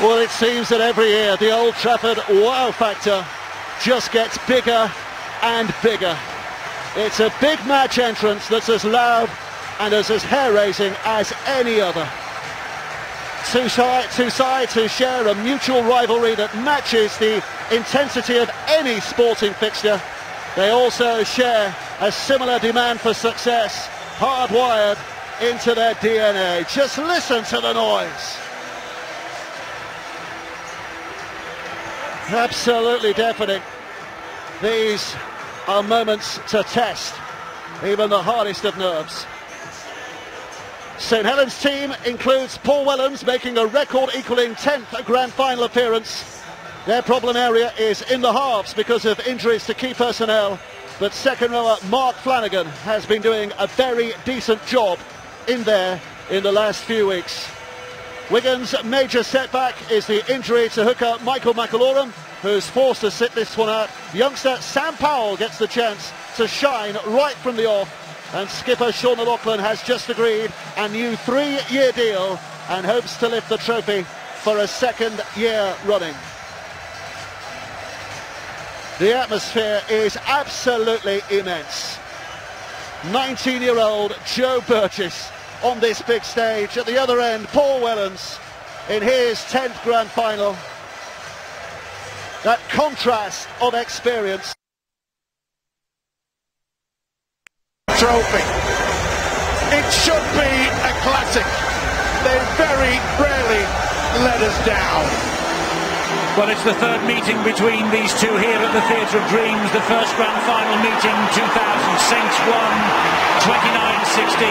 Well, it seems that every year the Old Trafford wow factor just gets bigger and bigger. It's a big match entrance that's as loud and as hair-raising as any other. Two sides who share a mutual rivalry that matches the intensity of any sporting fixture. They also share a similar demand for success, hardwired into their DNA. Just listen to the noise. Absolutely deafening. These are moments to test even the hardest of nerves. St Helens' team includes Paul Wellens, making a record-equalling 10th grand final appearance. Their problem area is in the halves because of injuries to key personnel, but second rower Mark Flanagan has been doing a very decent job in there in the last few weeks. Wigan's major setback is the injury to hooker Michael McAlorum, who's forced to sit this one out. Youngster Sam Powell gets the chance to shine right from the off, and skipper Sean O'Loughlin has just agreed a new 3-year deal and hopes to lift the trophy for a second year running. The atmosphere is absolutely immense. 19-year-old Joe Burgess on this big stage. At the other end, Paul Wellens in his 10th grand final. That contrast of experience. Trophy. It should be a classic. They very rarely let us down. Well, it's the third meeting between these two here at the Theatre of Dreams. The first grand final meeting, 2000. Saints won 29-16.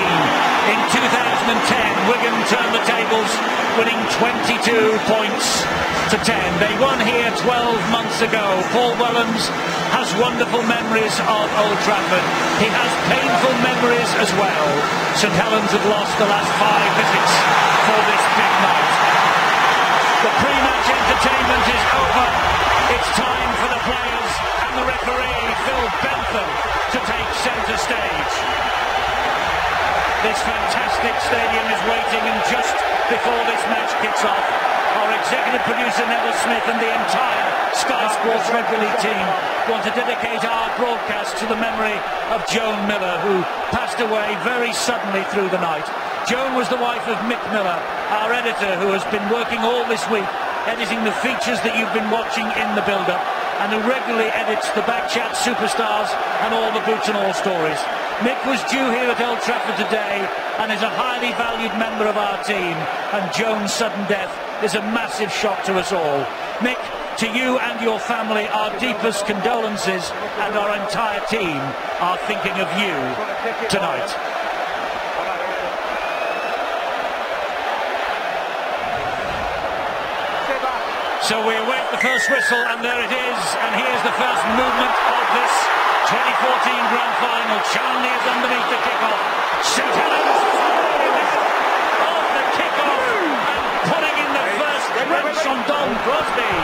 In 2010, Wigan turned the tables, winning 22 points to 10. They won here 12 months ago. Paul Wellens has wonderful memories of Old Trafford. He has painful memories as well. St Helens have lost the last 5 visits for this big night. The pre-match entertainment is over. It's time for the players and the referee, Phil Bentham, to take centre stage. This fantastic stadium is waiting, and just before this match kicks off, our executive producer Neville Smith and the entire Sky Sports Rugby League team want to dedicate our broadcast to the memory of Joan Miller, who passed away very suddenly through the night. Joan was the wife of Mick Miller, our editor, who has been working all this week editing the features that you've been watching in the build-up, and who regularly edits the Backchat Superstars and all the Boots and All stories. Mick was due here at Old Trafford today and is a highly valued member of our team, and Joan's sudden death is a massive shock to us all. Mick, to you and your family, our deepest condolences, and our entire team are thinking of you tonight. So we await the first whistle, and there it is, and here's the first movement of this 2014 Grand Final. Charnley is underneath the kickoff. St Helens off the kickoff and putting in the first wrench on Don Crosby.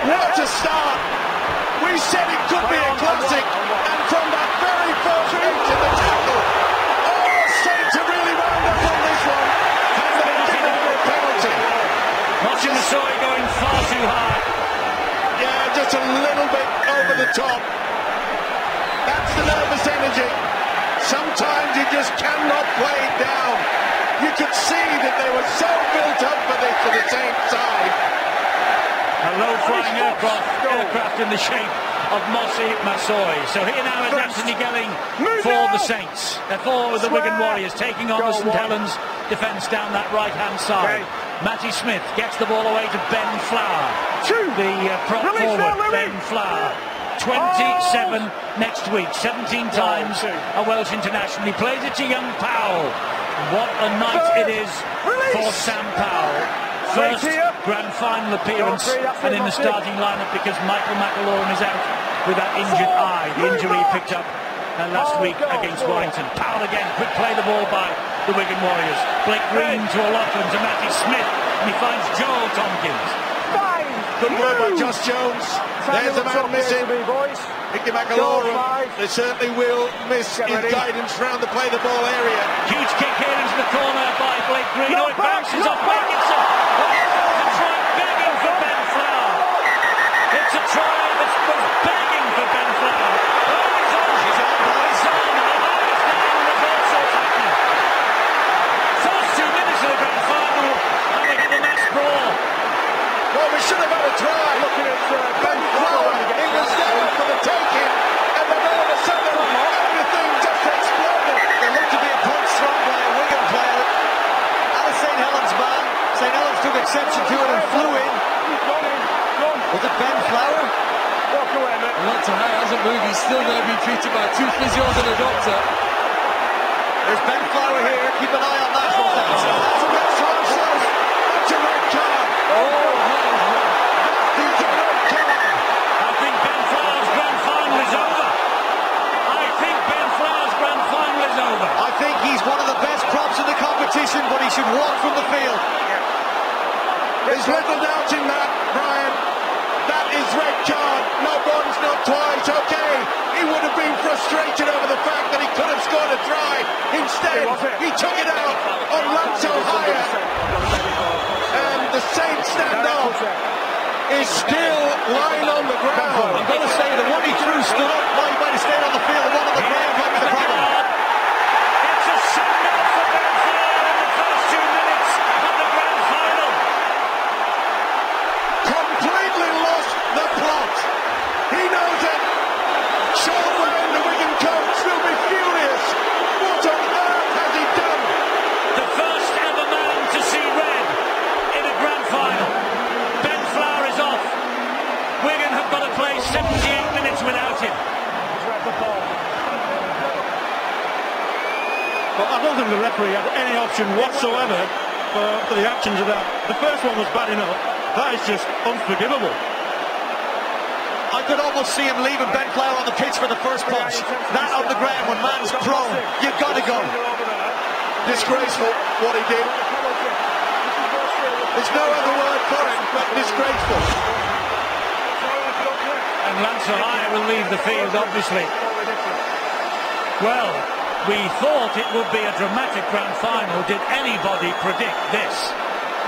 What a start! We said it could be a classic, and from that very first reach in the tackle, all Saints have really wound up on this one, and they've given it a penalty. Watching the soy going far too high. Yeah, just a little bit over the top. That's the nervous energy. Sometimes you just cannot play it down. You could see that they were so built up for this for the same side. A low-flying aircraft in the shape of Mossy Massoy. So here now is Anthony Gelling for the Saints. For the Wigan Warriors, taking on the St Helens defence down that right-hand side. Matty Smith gets the ball away to Ben Flower. The prop forward, Ben Flower. 27 next week, 17 times a Welsh international. He plays it to young Powell. What a night it is for Sam Powell. First grand final appearance and in the starting lineup because Michael McAlorum is out with that injured eye. The injury he picked up last week against Warrington. Powell again, quick play the ball by the Wigan Warriors. Blake Green to O'Loughlin to Matty Smith, and he finds Joel Tompkins. Good work by Josh Jones. There's a man missing. Mickey McAlorum. They certainly will miss his guidance round the play the ball area. Huge kick here into the corner by Blake Green. Oh, it bounces off Wilkinson. It's a try begging for Ben Flower. It's a try that was begging for Ben Flower. Oh, he's on. He's on. He's on. He's down. There's all sorts happening. First 2 minutes of the grand final, and we get the match brawl. Well, we should have had a try. Looking at Ben Flower. He was there for the taking, and then all of a sudden, everything just exploded. There looked to be a punch thrown by a Wigan player. That was St Helens man. St Helens took exception to it and flew in. Was it Ben Flower? Not to high, hasn't moved. He's still there being treated by 2 physios and a doctor. There's Ben Flower here. Keep an eye on that. That's a red card. That's a red card. I think Ben Flower's grand final is over. I think Ben Flower's grand final is over. I think he's one of the best props in the competition, but he should walk from the field. There's little doubt in that, Brian. That is red card. Not once, not twice. Okay, he would have been frustrated over the fact that he could have scored a try. Instead, he took it out on Lanzo Hyatt. And the Saints standoff is still lying on the ground. I'm going to say the one he threw stood up. Well, he might have stayed on the field. The one on the ground might be the problem. It's a send-off for Ben Flower in the first 2 minutes of the grand final. Completely lost the plot. He knows it. Sean Wayne, the Wigan coach, will be furious. What on earth has he done? The first ever man to see red in a grand final. Ben Flower is off. Wigan have got to play 78 minutes without him. Well, I don't think the referee had any option whatsoever for the actions of that. The first one was bad enough. That is just unforgivable. I could almost see him leaving Ben Flower on the pitch for the first punch. That on the ground when man's prone. You've got to go. Disgraceful what he did. There's no other word for it but disgraceful. And Lancer Hyatt will leave the field, obviously. Well, we thought it would be a dramatic grand final. Did anybody predict this?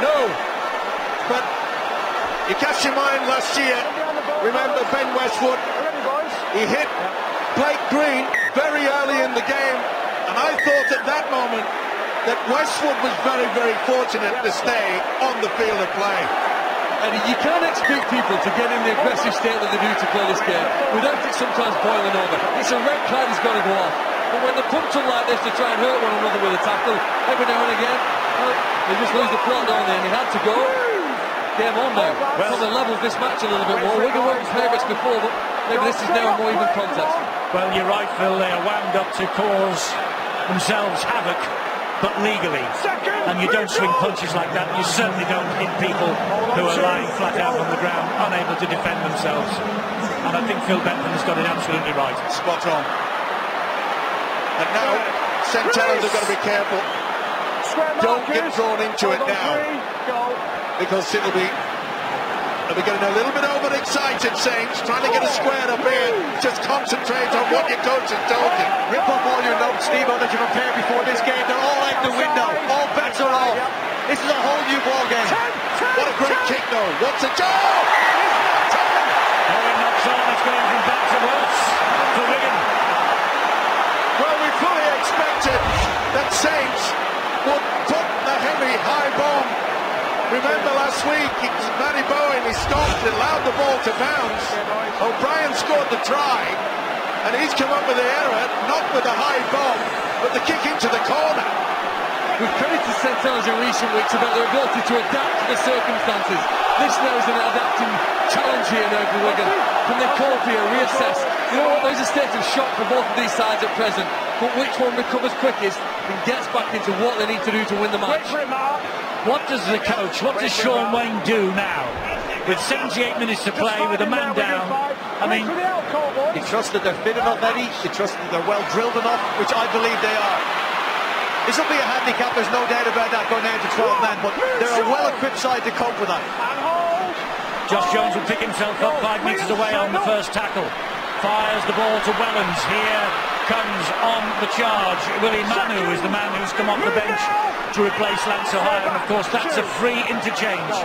No. But you cast your mind last year. Remember Ben Westwood? He hit Blake Green very early in the game. And I thought at that moment that Westwood was very, very fortunate to stay on the field of play. And you can't expect people to get in the aggressive state that they do to play this game without it sometimes boiling over. It's a red card, he's got to go off. But when they punch them like this to try and hurt one another with a tackle, every now and again, they just lose the plot, don't they? And he had to go. Game on now. Probably levels this match a little bit more. Wigan weren't favourites before, but maybe this is now a more even contest. Well, you're right, Phil. They are wound up to cause themselves havoc, but legally. And you don't swing punches like that. You certainly don't hit people who are lying flat out on the ground, unable to defend themselves. And I think Phil Bentham has got it absolutely right. Spot on. And now, St Helens have got to be careful. Don't get drawn into it now. Because they'll be getting a little bit overexcited, Saints, trying to get a square up here. Just concentrate on what your coach has told you. Rip up all your notes, Steve, that you prepared before this game. They're all out the window. All bets are off. This is a whole new ball game. What a great kick, though. What's a goal? Oh, it knocks on. It's going from back to worse for Wigan. Well, we fully expected that Saints would put the heavy high bomb. Remember last week, Matty Bowen, he stopped and allowed the ball to bounce. O'Brien scored the try, and he's come up with the error, not with the high bomb, but the kick into the corner. We've credited St Helens in recent weeks about their ability to adapt to the circumstances. This now is an adapting challenge here now for Wigan. Can they cope here, reassess? You know what, there's a state of shock for both of these sides at present, but which one recovers quickest and gets back into what they need to do to win the match? What does the coach, what does Sean Wayne do now? With 78 minutes to play, with a man down, I mean... He trusts that they're fit enough, Eddie. He trusts that they're well drilled enough, which I believe they are. This will be a handicap, there's no doubt about that, going down to 12 men, but they're a well-equipped side to cope with that. Josh Jones will pick himself up 5 metres away on the first tackle. Fires the ball to Wellens. Here comes on the charge Willie Manu is the man who's come off the bench to replace Lance Ohio, and of course that's a free interchange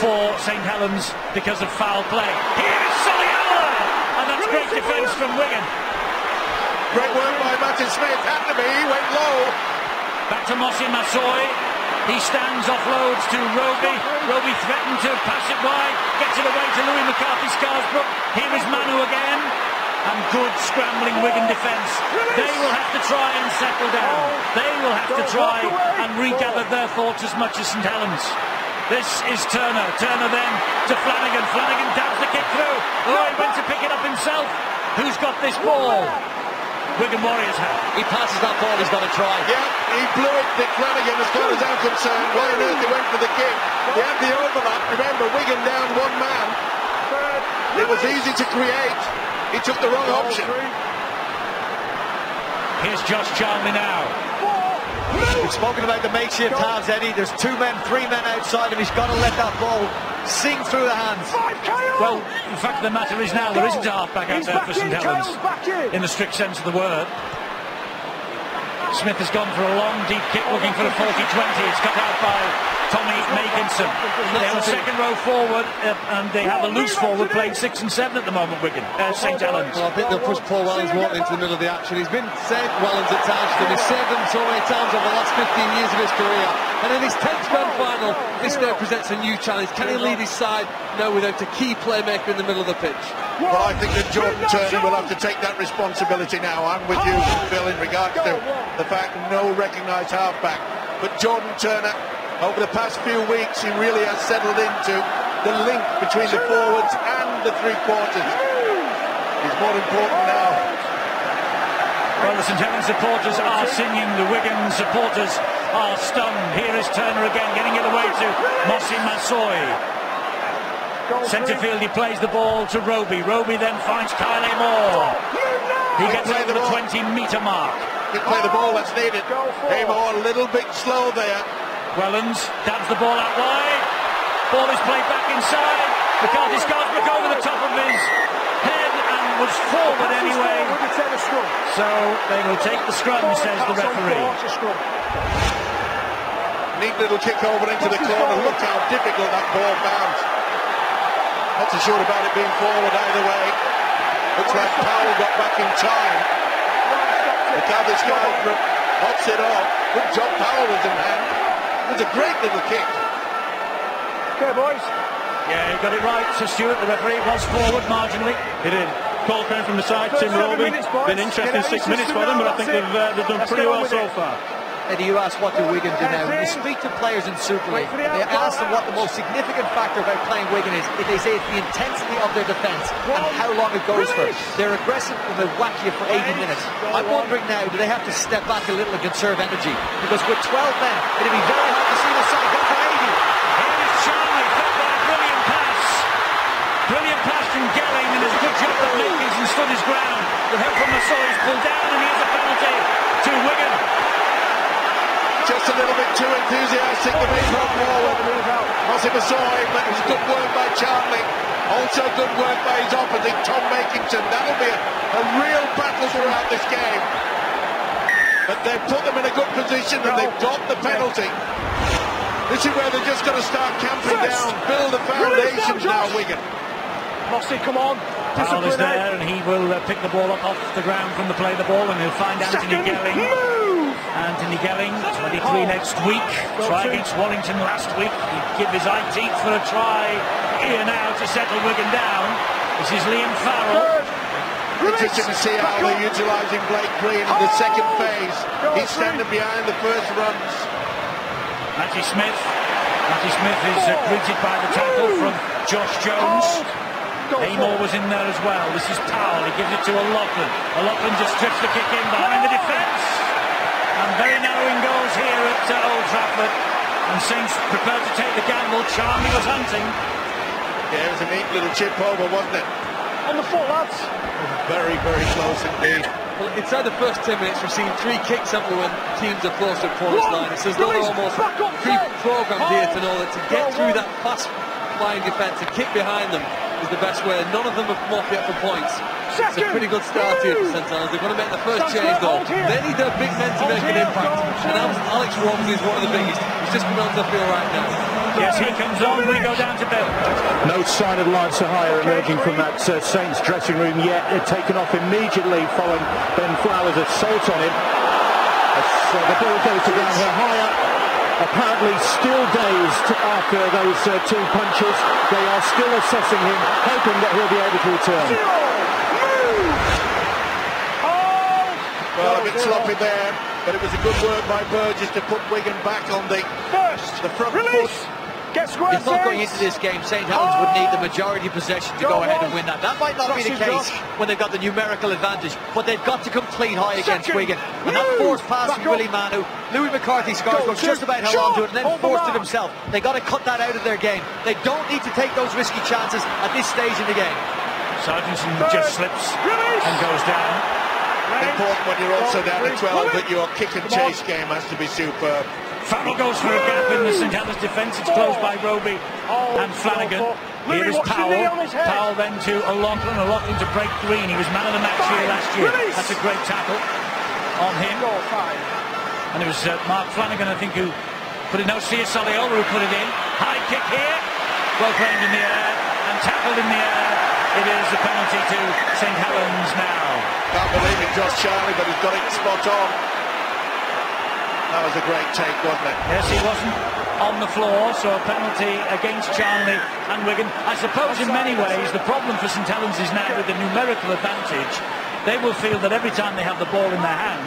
for St Helens because of foul play. Here is Soliala, and that's great defence from Wigan. Great work by Martin Smith. Had to be, he went low. Back to Mossy Masoi. He stands, offloads to Rugby. Rugby threatened to pass it wide, gets it away to Louis McCarthy-Scarsbrook. Here is Manu again. And good scrambling Wigan defence. They will have to try and settle down. They will have to try and regather their thoughts as much as St Helens. This is Turner. Turner then to Flanagan. Flanagan dabs the kick through. Oh, he went to pick it up himself. Who's got this ball? Wigan Warriors have. He passes that ball, he's got to try. Yeah, he blew it, Dick Flanagan, as far as I'm concerned. Why on earth he went for the kick? He had the overlap. Remember, Wigan down one man. It was easy to create. He took the wrong option. Here's Josh Charnley now. We've spoken about the makeshift halves, Eddie. There's 2 men, 3 men outside him. He's got to let that ball sing through the hands. Well, the fact of the matter is now there isn't a half-back out there for St Helens in the strict sense of the word. Smith has gone for a long, deep kick looking for a 40-20. It's cut out by Tommy Makinson. They have a second row forward and they have a loose forward playing 6 and 7 at the moment, Wigan, St Helens. Well, I think they'll push Paul Wellens more into the middle of the action. He's been saved Wellens at times, and he's saved them so many times over the last 15 years of his career. And in his 10th grand final, this now presents a new challenge. Can he lead his side now without a key playmaker in the middle of the pitch? Well, I think that Jordan Turner will have to take that responsibility now. I'm with you, Phil, in regards to the fact no recognised halfback. But Jordan Turner, over the past few weeks, he really has settled into the link between the forwards and the three quarters. He's more important now. Well, the St Helens supporters are singing, the Wigan supporters are stunned. Here is Turner again, getting it away to Mossy Masoi. Centre field, he plays the ball to Roby. Roby then finds Kyle Moore. He gets over the 20-metre mark. He play the ball that's needed. Moore a little bit slow there. Wellens dabs the ball out wide. Ball is played back inside. McCarthy-Scarsbrook over the top of his head and was forward anyway. So they will take the scrum, says the referee. Neat little kick over into the corner. Look how difficult that ball bounced. Not too sure about it being forward either way. Looks like Powell got back in time. McCarthy-Scarsbrook hops it off. Good job, Powell was in hand. It was a great little kick. Okay, boys. Yeah, he got it right. So Stewart, the referee, was forward marginally. He did. Call came from the side. Tim Roby. Been interesting 6 minutes for them, but I think they've done pretty well so far. Eddie, you asked what do Wigan do now. When you speak to players in Super League, they ask them what the most significant factor about playing Wigan is. They say it's the intensity of their defence and how long it goes for. They're aggressive and they whack you for 80 minutes. I'm wondering now, do they have to step back a little and conserve energy? Because with 12 men, it'd be very hard to see the side go for 80. Here is Charlie, fed by a brilliant pass. Brilliant pass from Gelling, and there's a good job that Makinson stood his ground. The help from Masoi is pulled down, and here's a penalty to Wigan. Just a little bit too enthusiastic to make run forward. Mossy Masoi, but it was good work by Charlie. Also good work by his opposite, Tom Makinson. That'll be a real battle throughout this game. But they've put them in a good position and they've got the penalty. This is where they're just going to start camping down, build the foundations now, Wigan. Mossy, come on. Powell is there and he will pick the ball up off the ground from the play the ball, and he'll find Anthony Gelling. Anthony Gelling, 23 next week. Try against Wallington last week. He'd give his eye teeth for a try here now to settle Wigan down. This is Liam Farrell. Interesting to see how they're utilising Blake Green in the second phase. He's standing behind the first runs. Matty Smith. Matty Smith is greeted by the tackle from Josh Jones. Amor was in there as well. This is Powell. He gives it to O'Loughlin. O'Loughlin just trips the kick in behind the defence. And very narrowing goals here at Old Trafford. And Saints prepared to take the gamble. Charlie was hunting. Yeah, it was a neat little chip over, wasn't it? On the foot, lads. Very, very close indeed. Well, inside the first 10 minutes, we've seen 3 kicks happen when teams are close to opponent's line. It's as though they're almost pre-programmed here to know that to get through that fast high-flying defence and kick behind them is the best way. None of them have come off yet for points. It's a pretty good start here for St Helens. They're going to make the first change though. They need their big men to make an impact, and Alex Robins is one of the biggest. He's just coming onto the field right now. Yes, he comes on. We go down to Bill. No sign of life so higher emerging from that Saints dressing room yet. They're taken off immediately following Ben Flowers' assault on him. As the ball goes to down here higher. Apparently still dazed after those two punches. They are still assessing him, hoping that he'll be able to return. Well, a bit sloppy there, but it was a good work by Burgess to put Wigan back on the front foot. You thought going into this game St Helens would need the majority possession to go ahead and win that. That might not be the case when they've got the numerical advantage, but they've got to complete high against Wigan. And that forced pass from Willie Manu, Louis McCarthy scores just about held on to it and then forced it himself. They've got to cut that out of their game. They don't need to take those risky chances at this stage in the game. Sargentson just slips and goes down. Important when you're also down to 12 that your kick and chase game has to be superb. Farrell goes for a gap in the St Helens defence. It's closed by Roby and Flanagan. Here is Powell. Powell then to O'Loughlin. O'Loughlin to break Green. He was man of the match here last year. That's a great tackle on him. And it was Mark Flanagan, I think, who put it. No, Sia Soliola who put it in. High kick here. Well claimed in the air and tackled in the air. It is a penalty to St Helens now. Can't believe it, Josh Charlie, but he's got it spot on. That was a great take, wasn't it? Yes, he wasn't on the floor, so a penalty against Charnley and Wigan. I suppose in many ways the problem for St Helens is now with the numerical advantage. They will feel that every time they have the ball in their hand,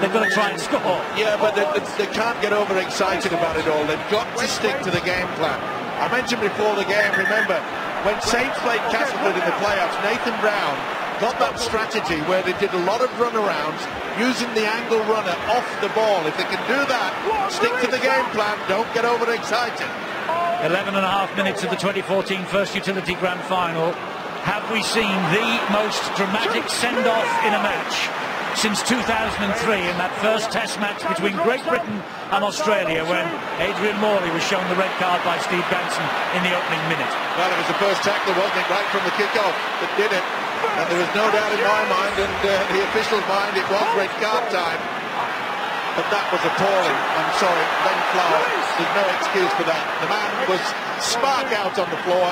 they've got to try and score. Yeah, but they can't get overexcited about it all. They've got to stick to the game plan. I mentioned before the game, remember, when Saints played Castleford in the playoffs, Nathan Brown got that strategy where they did a lot of runarounds using the angle runner off the ball. If they can do that, stick to the game plan, don't get overexcited. 11 and a half minutes of the 2014 First Utility Grand Final. Have we seen the most dramatic send-off in a match since 2003 in that first test match between Great Britain and Australia, when Adrian Morley was shown the red card by Steve Benson in the opening minute? Well, it was the first tackle, wasn't it, right from the kick-off that did it. And there was no doubt in my mind and the official's mind it was red card time. But that was appalling. I'm sorry, Ben Flower, there's no excuse for that. The man was spark out on the floor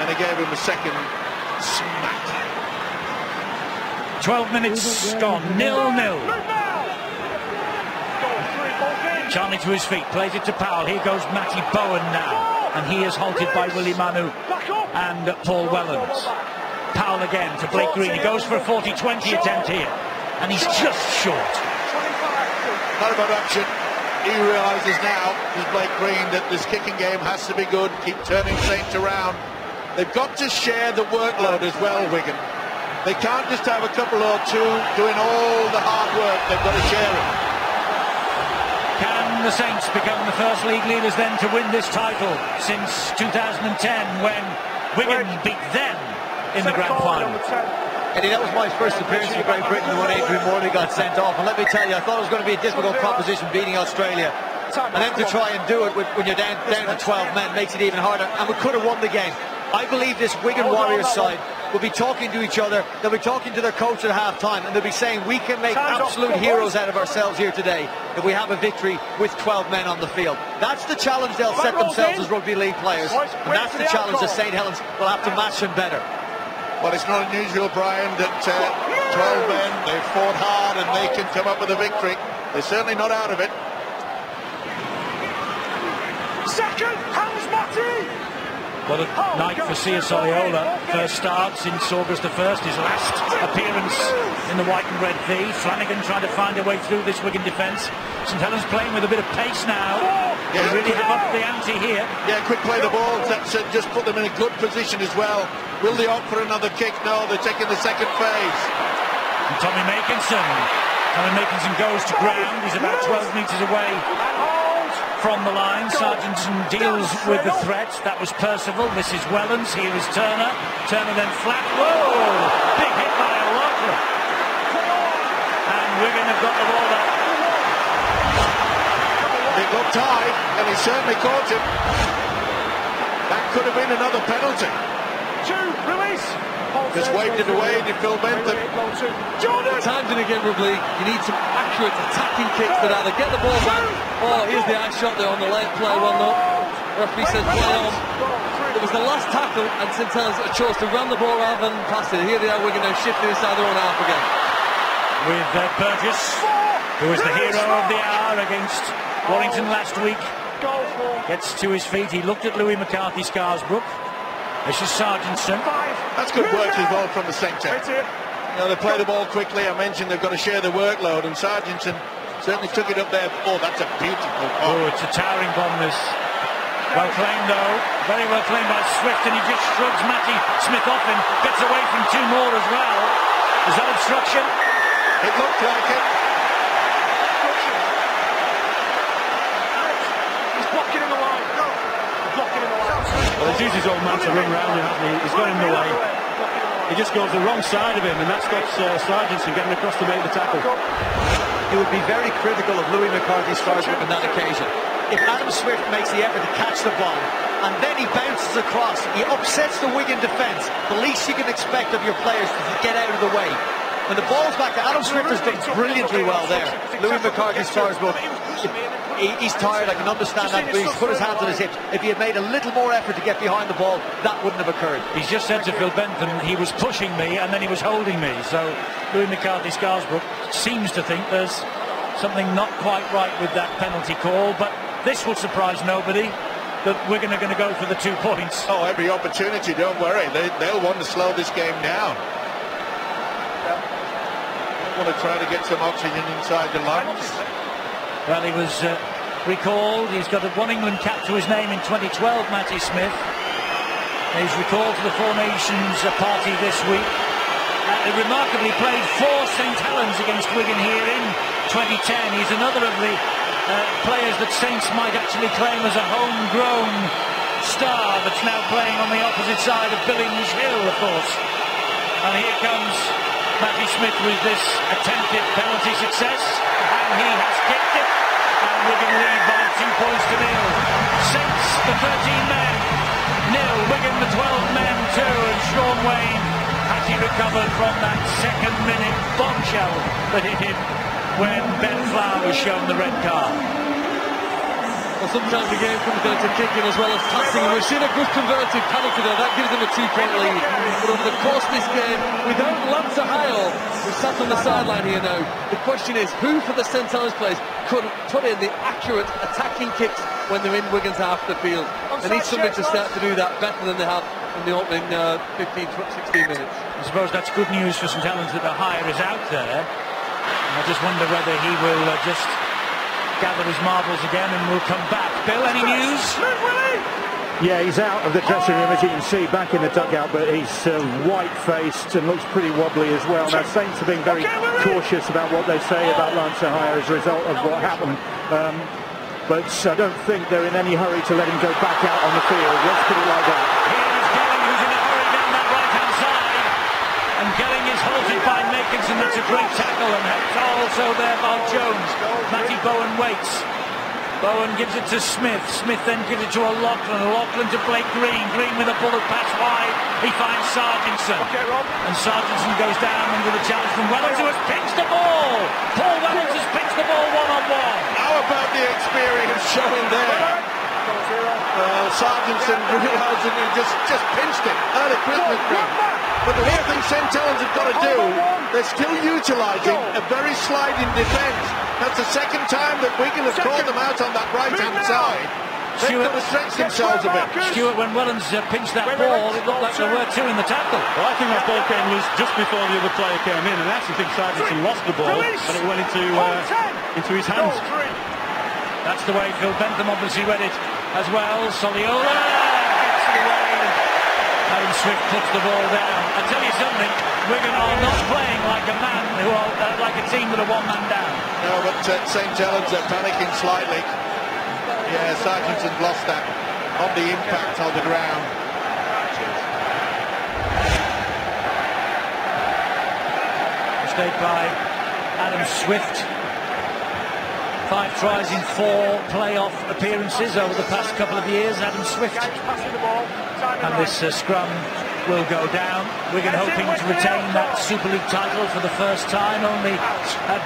and they gave him a second smack. 12 minutes gone, 0-0. Charnley to his feet, plays it to Powell. Here goes Matty Bowen now, and he is halted by Willie Manu and Paul Wellens. Powell again to Blake Green. He goes for a 40-20 attempt here, and he's just short. Not about action. He realises now, with Blake Green, that this kicking game has to be good. Keep turning Saints around. They've got to share the workload as well, Wigan. They can't just have a couple or two doing all the hard work. They've got to share it. Can the Saints become the first league leaders then to win this title since 2010, when Wigan beat them in the grand final? Eddie, that was my first appearance for Great Britain when Adrian Morley got sent off, and let me tell you, I thought it was going to be a difficult proposition beating Australia, and then to try and do it when you're down to 12 men makes it even harder, and we could have won the game. I believe this Wigan Warriors side will be talking to each other, they'll be talking to their coach at half-time, and they'll be saying we can make absolute heroes out of ourselves here today if we have a victory with 12 men on the field. That's the challenge they'll set themselves as rugby league players, and that's the challenge that St Helens will have to match them better. Well, it's not unusual, Brian, that 12 men, they've fought hard and they can come up with a victory. They're certainly not out of it. Second, Hans Matty! What a night for Sia Soliola. First start since August the 1st, his last appearance in the white and red V. Flanagan trying to find a way through this Wigan defence. St Helens playing with a bit of pace now. They really have upped the ante here. Yeah, quick play the ball. That's just put them in a good position as well. Will they opt for another kick? No, they're taking the second phase. And Tommy Makinson. Tommy Makinson goes to ground. He's about 12 metres away from the line. Sargentson deals with the threat. That was Percival. This is Wellens. Here is Turner. Turner then flat. Whoa! Big hit by O'Loughlin. And Wigan have got the ball back. It looked tight, and he certainly caught him. Back could have been another penalty. Just waved it away to Phil Bentham. Times in a game, Rugby, you need some accurate attacking kicks that either get the ball back, or here's the eye shot there on the left play, well not. Referee says play on. It was the last tackle, and St Helens chose to run the ball rather than pass it. Here they are, Wigan now shifting inside their own half again. With Burgess, who was the hero of the hour against Warrington last week, gets to his feet. He looked at Louis McCarthy Scarsbrook. This is Sargentson. That's good work as well from the centre. You know, they play the ball quickly. I mentioned they've got to share the workload, and Sargentson certainly took it up there. Oh, that's a beautiful ball. Oh, it's a towering bomb, this. Well claimed, though. Very well claimed by Swift, and he just shrugs Matty Smith off him. Gets away from two more as well. Is that obstruction? It looked like it. He's blocking him away. Well, he's used his old man to run round him, hasn't he? He's got him in the way. He just goes the wrong side of him, and that stops Sargentson getting across to make the tackle. He would be very critical of Louis McCarthy Scarsbrook on that occasion. If Adam Swift makes the effort to catch the ball, and then he bounces across, he upsets the Wigan defence, the least you can expect of your players is to get out of the way. When the ball's back to Adam Swift has done brilliantly well there. Louis McCarthy Scarsbrook, he's tired, I can understand that, but he's put his hands on his hips. If he had made a little more effort to get behind the ball, that wouldn't have occurred. He's just said to Phil Bentham he was pushing me and then he was holding me. So Louis McCarthy Scarsbrook seems to think there's something not quite right with that penalty call, but this will surprise nobody that we're going to go for the 2 points. Oh, every opportunity, don't worry. They'll want to slow this game down. They want to try to get some oxygen inside the lungs. Well, he was recalled. He's got a One England cap to his name in 2012, Matty Smith. He's recalled to the Four Nations party this week. He remarkably played for St Helens against Wigan here in 2010. He's another of the players that Saints might actually claim as a homegrown star that's now playing on the opposite side of Billings Hill, of course. And here comes Matty Smith with this attempted penalty success, and he has kicked it, and Wigan lead by 2 points to 0. Saints the 13 men, 0. Wigan the 12 men 2, and Sean Wayne has he recovered from that second-minute bombshell that hit him when Ben Flower was shown the red card. Well, sometimes the game comes down to kicking as well as passing, and we've seen a good converted penalty there. That gives them a 2-point lead. But over the course of this game, without Lance Ohio, who sat on the sideline here now, the question is, who for the St Helens players could put in the accurate attacking kicks when they're in Wigan's half of the field? They need somebody to start to do that better than they have in the opening 15-16 minutes. I suppose that's good news for St Helens that Ohio is out there. I just wonder whether he will just gather his marbles again and will come back. Bill, any news? Yeah, he's out of the dressing room, as you can see, back in the dugout, but he's white-faced and looks pretty wobbly as well. Now, Saints are being very cautious about what they say about Lance Ohio as a result of what happened. But I don't think they're in any hurry to let him go back out on the field. Let's put it like that. Here's Gelling, who's in a hurry down that right-hand side. And Gelling is halted by Makinson. That's a great tackle, and helped also there by Jones. Matty Bowen waits. Bowen gives it to Smith. Smith then gives it to O'Loughlin. O'Loughlin to Blake Green. Green with a bullet pass wide. He finds Sargentson. And Sargentson goes down under the challenge from Wellens, who has pinched the ball. Paul Wellens has pinched the ball one-on-one. How about the experience showing there? Sargentson realising he just pinched it early Christmas break. But the one thing St Helens have got to do, they're still utilising a very sliding defence. That's the second time that Wigan have caught them out on that right-hand side. They've got to stretch themselves a bit. Stuart, when Wellens pinched that ball, it looked like there were 2 in the tackle. Well, I think that ball came loose just before the other player came in, and I actually think Sargentson lost the ball, and it went into his hands. That's the way Phil Bentham obviously read it as well. Soliola gets it away. Adam Swift puts the ball down. I tell you something, Wigan are not playing like a man who are like a team that are 1 man down. No, but St Helens are panicking slightly. Yeah, Sargentson lost that on the impact on the ground. Mistake by Adam Swift. 5 tries in 4 playoff appearances over the past couple of years, Adam Swift. And this scrum will go down. Wigan hoping to retain that Super League title for the first time. Only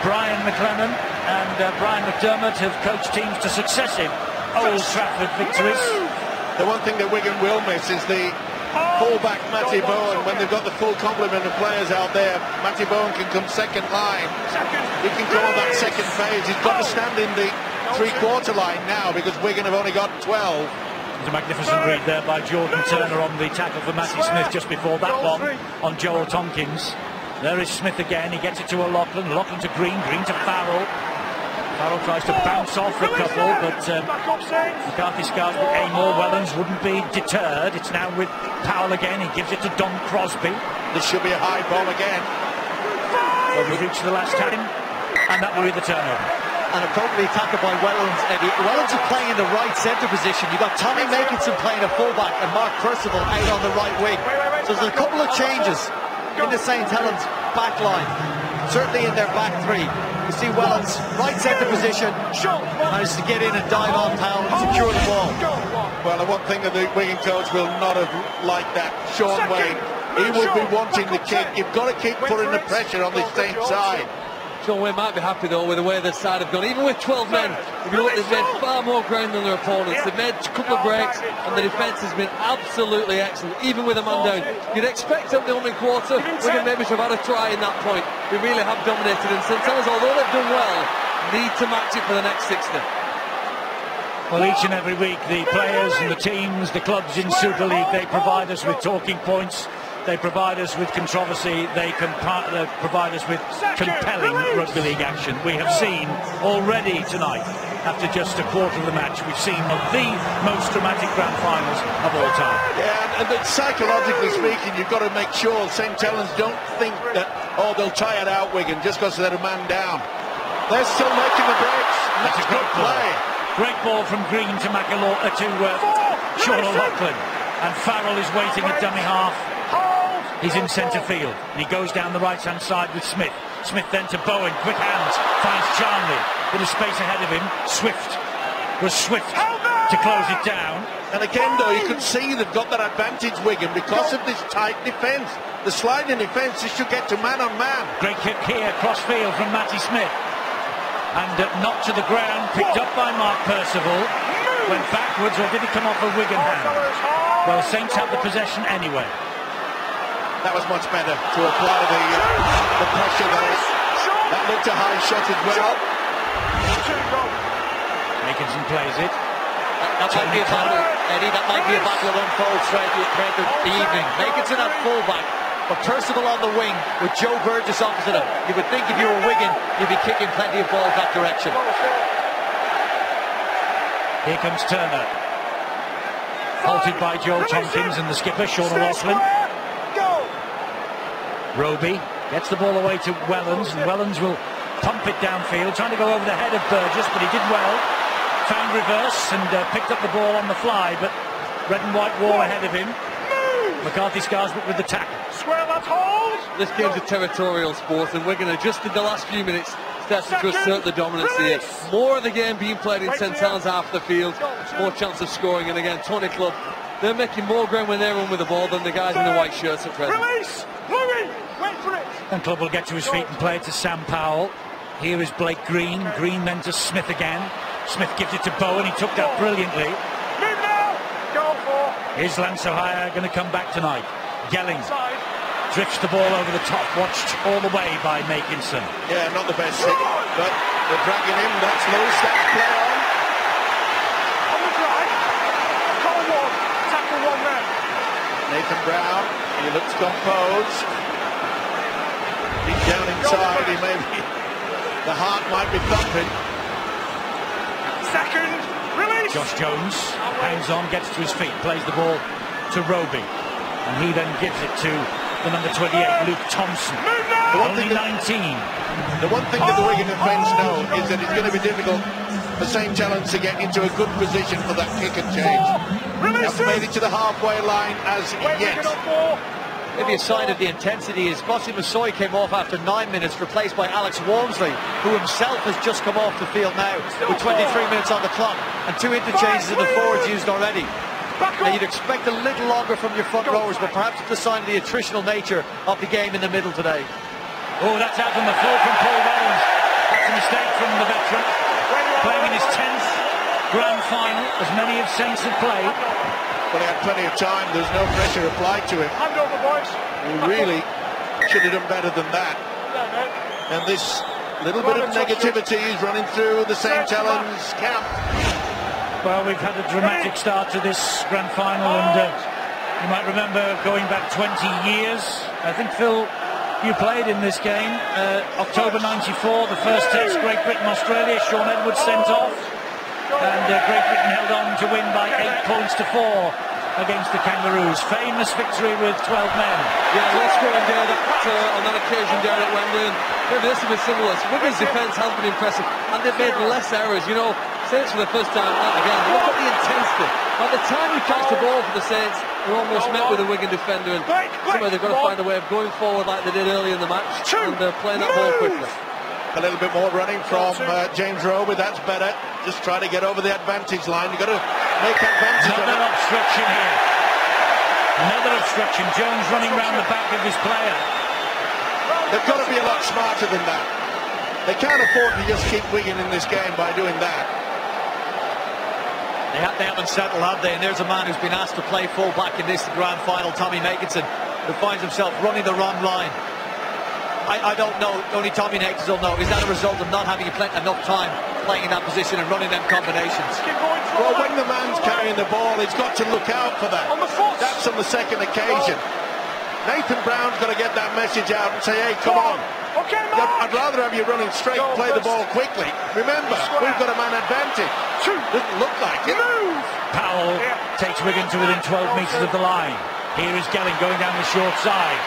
Brian McLennan and Brian McDermott have coached teams to successive Old Trafford victories. The one thing that Wigan will miss is the fullback Matty Bowen. When they've got the full complement of players out there, Matty Bowen can come second line. He can go on that second phase. He's got to stand in the three-quarter line now because Wigan have only got 12. It was a magnificent read there by Jordan Turner on the tackle for Matty Smith just before that one on Joel Tompkins. There is Smith again. He gets it to O'Loughlin. O'Loughlin to Green. Green to Farrell. Farrell tries to bounce off a couple, but McCarthy scars with Amor. Wellens wouldn't be deterred. It's now with Powell again. He gives it to Don Crosby. This should be a high ball again. Well, we've reached the last time, and that will be the turnover. And appropriately tackled by Wellens. Wellens is playing in the right centre position. You've got Tommy Makinson playing a fullback and Mark Percival out on the right wing. So there's a couple of changes in the St Helens back line, certainly in their back three. You see Wellens, right centre position, managed to get in and dive on Powell and secure the ball. Well, the one thing that the Wigan coach will not have liked that, Sean Wade, he would be wanting the kick. You've got to keep putting the pressure on this same side. Sean Wade might be happy though with the way their side have gone. Even with 12 men, if you look, they've made far more ground than their opponents. They've made a couple of breaks and the defence has been absolutely excellent, even with a man down. You'd expect them the opening quarter, Wigan maybe should have had a try in that point. We really have dominated, and St Helens, although they've done well, need to match it for the next 60. Well, each and every week the players and the teams, the clubs in Super League, they provide us with talking points. They provide us with controversy. They provide us with compelling rugby league action. We have seen already tonight, after just a quarter of the match, we've seen one of the most dramatic grand finals of all time. Yeah, but psychologically speaking, you've got to make sure St Helens don't think that, oh, they'll try it out, Wigan, just because they're a man down. They're still making the breaks. That's a good play. Great ball from Green to Sean O'Loughlin. And Farrell is waiting at dummy half. He's in centre field, and he goes down the right-hand side with Smith. Smith then to Bowen, quick hands, finds Charnley, with a space ahead of him. Swift to close it down. And again, though, you can see they've got that advantage, Wigan, because of this tight defence. The sliding defence, they should get to man-on-man. Great kick here, cross-field from Matty Smith. And knocked to the ground, picked up by Mark Percival. Went backwards, or did he come off a Wigan hand? Well, Saints have the possession anyway. That was much better to apply the pressure there. That looked a high shot as well. Makinson plays it. That might be a battle, Eddie. That might be a battle that unfolds throughout the evening. Makinson at fullback, but Percival on the wing with Joe Burgess opposite him. You would think if you were Wigan, you'd be kicking plenty of balls that direction. Here comes Turner. Halted by Joel Tompkins and the skipper, Sean O'Loughlin. Roby gets the ball away to Wellens, and Wellens will pump it downfield, trying to go over the head of Burgess, but he did well. Found reverse and picked up the ball on the fly, but red and white wall ahead of him. McCarthy Scarsbrook with the tackle. Square that hold! This game's a territorial sport, and Wigan are just in the last few minutes starting to assert the dominance here. More of the game being played in St Helens half the field, more chance of scoring, and again, Tony Clubb, they're making more ground when they run with the ball than the guys in the white shirts at present. And Clubb will get to his feet and play it to Sam Powell. Here is Blake Green. Green then to Smith again. Smith gives it to Bowen. He took that brilliantly. Is Lansohire going to come back tonight? Gelling drifts the ball over the top, watched all the way by Makinson. Yeah, not the best hit, but they're dragging him. That's loose. That's play on. On the drive. Call one. Tackle one man. Nathan Brown. He looks composed. He's down inside. He may be. The heart might be thumping. Second. Release. Josh Jones hangs on, gets to his feet, plays the ball to Roby, and he then gives it to the number 28, Luke Thompson. Only 19. The one thing that the Wigan defence know is that it's going to be difficult for St Helens to get into a good position for that kick and change. They haven't made it to the halfway line as yet. maybe a sign of the intensity is Bossy Massoy came off after 9 minutes, replaced by Alex Walmsley, who himself has just come off the field now with 23 minutes on the clock and 2 interchanges in the forwards used already. Now you'd expect a little longer from your front rowers, but perhaps it's a sign of the attritional nature of the game in the middle today. Oh, that's out on the floor from Paul Helens. That's a mistake from the veteran. Playing in his 10th grand final, as many of Saints have played. But he had plenty of time, there was no pressure applied to him. Hand over, boys. He really should have done better than that. And this little bit of negativity is running through the St. Helens camp. Well, we've had a dramatic start to this grand final, and you might remember going back 20 years. I think, Phil, you played in this game. October '94, the first test, Great Britain-Australia. Sean Edwards sent off, and Great Britain held on to win by 8 points to 4 against the Kangaroos. Famous victory with 12 men. Yeah, let's go on there on that occasion down at Wembley. And maybe this will be similar. Wigan's defence has been impressive, and they've made less errors. You know, Saints for the first time, again, look at the intensity. By the time you catch the ball for the Saints, they're almost met with a Wigan defender, and somehow they've got to find a way of going forward like they did early in the match and playing that ball quickly. A little bit more running from James Roby, that's better. Just try to get over the advantage line. You've got to make advantage of it. Another obstruction here. Another obstruction. Jones running round the back of his player. They've got to be a lot smarter than that. They can't afford to just keep Wigan in this game by doing that. They haven't settled, have they? And there's a man who's been asked to play full back in this grand final, Tommy Makinson, who finds himself running the wrong line. I don't know, only Tommy Makinson will know. Is that a result of not having enough time playing in that position and running them combinations? Well, when the man's carrying the ball, he's got to look out for that. That's on the second occasion. Nathan Brown's got to get that message out and say, hey, come on. I'd rather have you running straight, play the ball quickly. Remember, we've got a man advantage. Doesn't look like it. Powell takes Wigan to within 12 metres of the line. Here is Gelling going down the short side.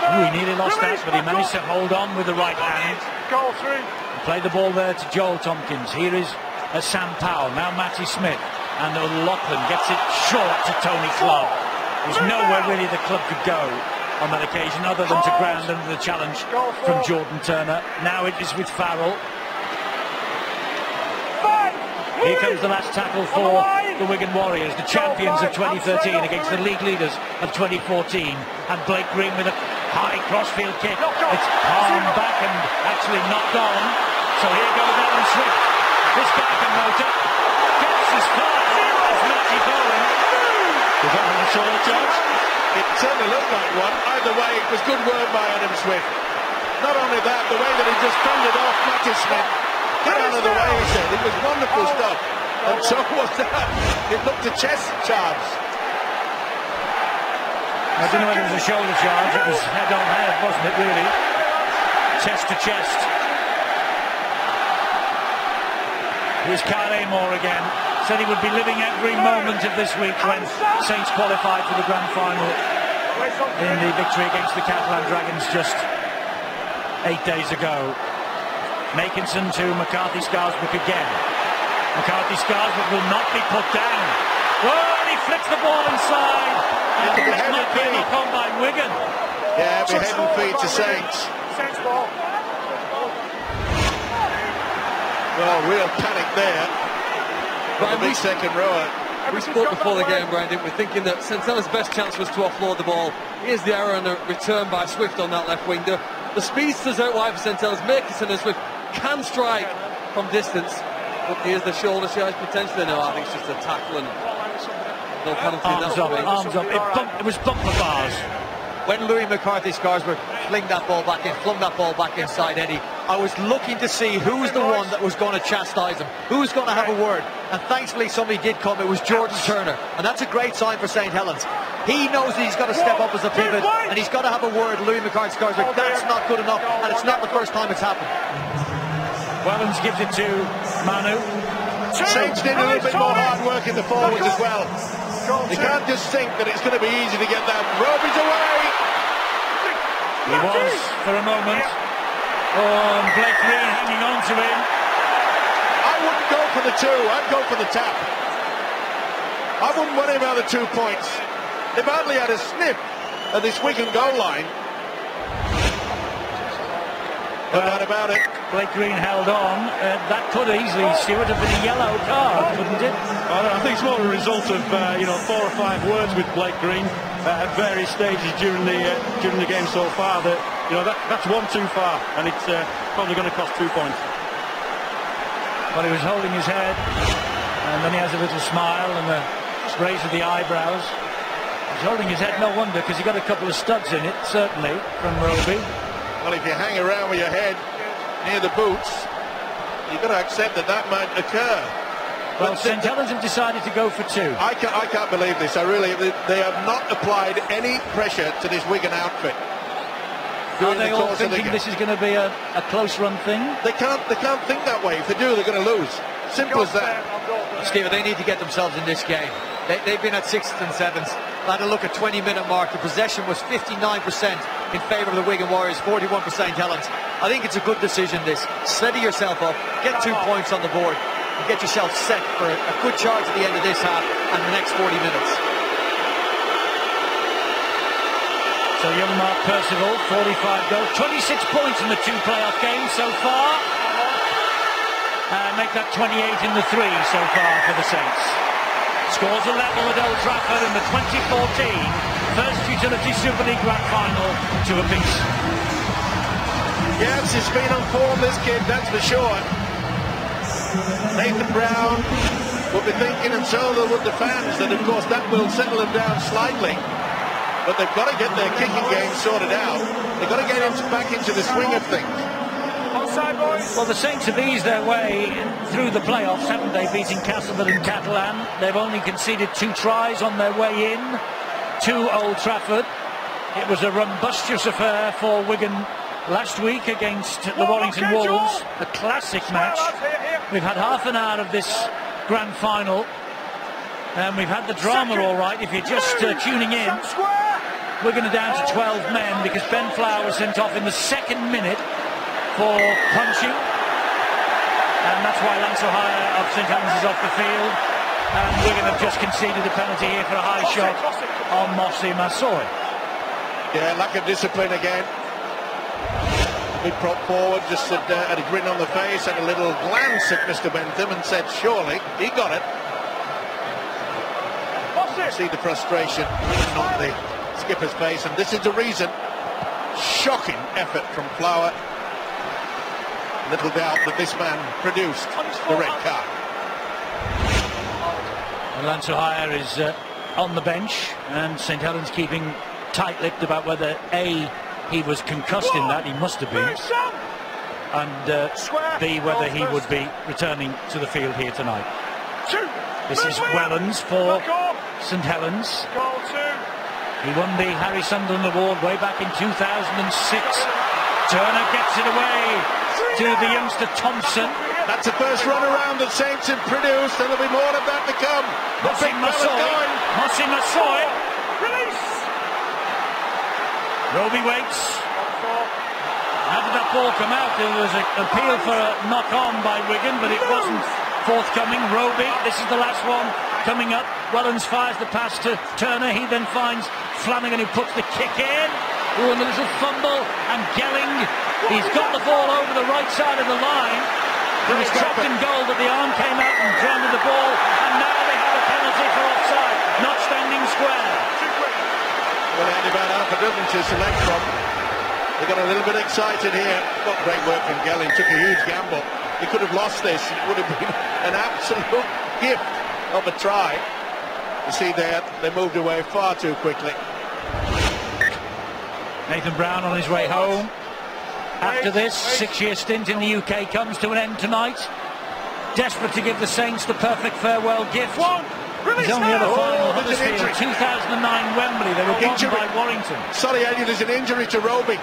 Ooh, he nearly lost that, but he managed to hold on with the right hand. Play the ball there to Joel Tompkins. Here is Sam Powell, now Matty Smith, and Lachlan gets it short to Tony Clubb. There's nowhere really the club could go on that occasion other than to ground under the challenge from Jordan Turner. Now it is with Farrell. Here comes the last tackle for the Wigan Warriors, the champions of 2013 against the league leaders of 2014. And Blake Green with a high crossfield kick. It's palmed back and actually knocked on. So here goes Alan Swift. This guy can motor. Gets as far as Matty Bowen. Is that a sort of chance? It certainly looked like one. Either way, it was good work by Adam Swift. Not only that, the way that he just fended off Matty Smith. Get out of the way, he said. It was wonderful stuff. And so was that. It looked a chest charge. I don't know whether it was a shoulder charge. It was head on head, wasn't it, really? Chest to chest. Here's Kyle Amor again. Said he would be living every moment of this week when Saints qualified for the grand final in the victory against the Catalan Dragons just 8 days ago. Makinson to McCarthy Scarsbrook again. McCarthy Scarsbrook will not be put down. Oh, and he flicks the ball inside. And it was not being knocked on by Wigan. Yeah, be head and feet to Saints. Well, real panic there. But the big second rower. We spoke before the game, Brian, didn't we? Thinking that St. Helens' best chance was to offload the ball. Here's the error and a return by Swift on that left wing. The speedsters out wide for St. Helens. Makinson and Swift can strike from distance. But here's the shoulder charge potentially. No, I think it's just a tackle and no penalty. Arms up. It was bumper bars. When Louis McCarthy Scarsbrook flung that ball back inside Eddie, I was looking to see who was the one that was going to chastise him, who was going to have a word, and thankfully somebody did come. It was Jordan Turner, and that's a great sign for St. Helens. He knows that he's got to step up as a pivot, and he's got to have a word. Louis McCarthy Scarsbrook, that's not good enough, and it's not the first time it's happened. Wellens gives it to Manu. Saints need a little bit more hard work in the forwards as well. They can't just think that it's going to be easy to get that. Roby's away! He was for a moment. Oh, and Blake Green hanging on to him. I wouldn't go for the two, I'd go for the tap. I wouldn't worry about the 2 points. They've hardly had a sniff at this Wigan goal line. No doubt about it. Blake Green held on. That could easily, Stuart, have been a yellow card, couldn't it? I think it's more a result of 4 or 5 words with Blake Green at various stages during the game so far. That's one too far, and it's probably going to cost 2 points. Well, he was holding his head, and then he has a little smile and a raise of the eyebrows. He's holding his head, no wonder, because he got a couple of studs in it, certainly, from Rugby. Well, if you hang around with your head near the boots, you've got to accept that might occur. Well, St Helens have decided to go for 2. I can't believe this. They have not applied any pressure to this Wigan outfit. Are they all thinking this is going to be a close-run thing? They can't think that way. If they do, they're going to lose. Simple as that. Steve, they need to get themselves in this game. They've been at 6th and 7th. I had a look at 20-minute mark. The possession was 59% in favour of the Wigan Warriors, 41% Helens. I think it's a good decision, this. Steady yourself up, get 2 points on the board, and get yourself set for a good charge at the end of this half and the next 40 minutes. So young Mark Percival, 45 goals, 26 points in the 2 playoff games so far. Make that 28 in the 3 so far for the Saints. Scores a level at Old Trafford in the 2014 First Utility Super League Grand Final to a piece. Yes, he's been on form, this kid, that's for sure. Nathan Brown will be thinking, and so would the fans, that of course that will settle them down slightly. But they've got to get their kicking game sorted out. They've got to get back into the swing of things. Well, the Saints have eased their way through the playoffs, haven't they, beating Castleford and Catalan. They've only conceded 2 tries on their way in to Old Trafford. It was a rumbustious affair for Wigan last week against the Warrington Wolves, a classic match. We've had half an hour of this grand final, and we've had the drama all right. If you're just tuning in, Wigan are down to 12 men because Ben Flower was sent off in the 2nd minute for punching, and that's why Lance O'Hire of St Helens is off the field, and Wigan have just conceded a penalty here for a high shot on Mossy Massoy. Yeah, lack of discipline again. Big prop forward just had a grin on the face, had a little glance at Mr Bentham and said surely he got it. See the frustration on the skipper's face, and this is the reason. Shocking effort from Flower. Little doubt that this man produced the red card. And Lance O'Hire is on the bench, and St Helens keeping tight-lipped about whether A, he was concussed in that, he must have been, and B, whether he would be returning to the field here tonight. This is Wellens for St Helens. He won the Harry Sunderland Award way back in 2006. Turner gets it away to the youngster Thompson. That's the first run around that Saints have produced, and there'll be more of that to come. Mossy Massoy. Release. Roby waits. How did that ball come out? There was an appeal for a knock-on by Wigan, but it wasn't forthcoming. Roby, this is the last one coming up. Wellens fires the pass to Turner. He then finds Flanagan, who puts the kick in. Ooh, and a little fumble, and Gelling, he's got the ball over the right side of the line. He was trapped in goal, but the arm came out and grounded the ball, and now they have a penalty for offside, not standing square. Well, they had about half a dozen to select from. They got a little bit excited here. Got great work from Gelling, took a huge gamble. He could have lost this. It would have been an absolute gift of a try. You see there, they moved away far too quickly. Nathan Brown on his way home. After this 6-year stint in the UK comes to an end tonight. Desperate to give the Saints the perfect farewell gift. He's only had a final Huddersfield 2009 Wembley. They were beaten by Warrington. Sorry, Eddie, there's an injury to Roby.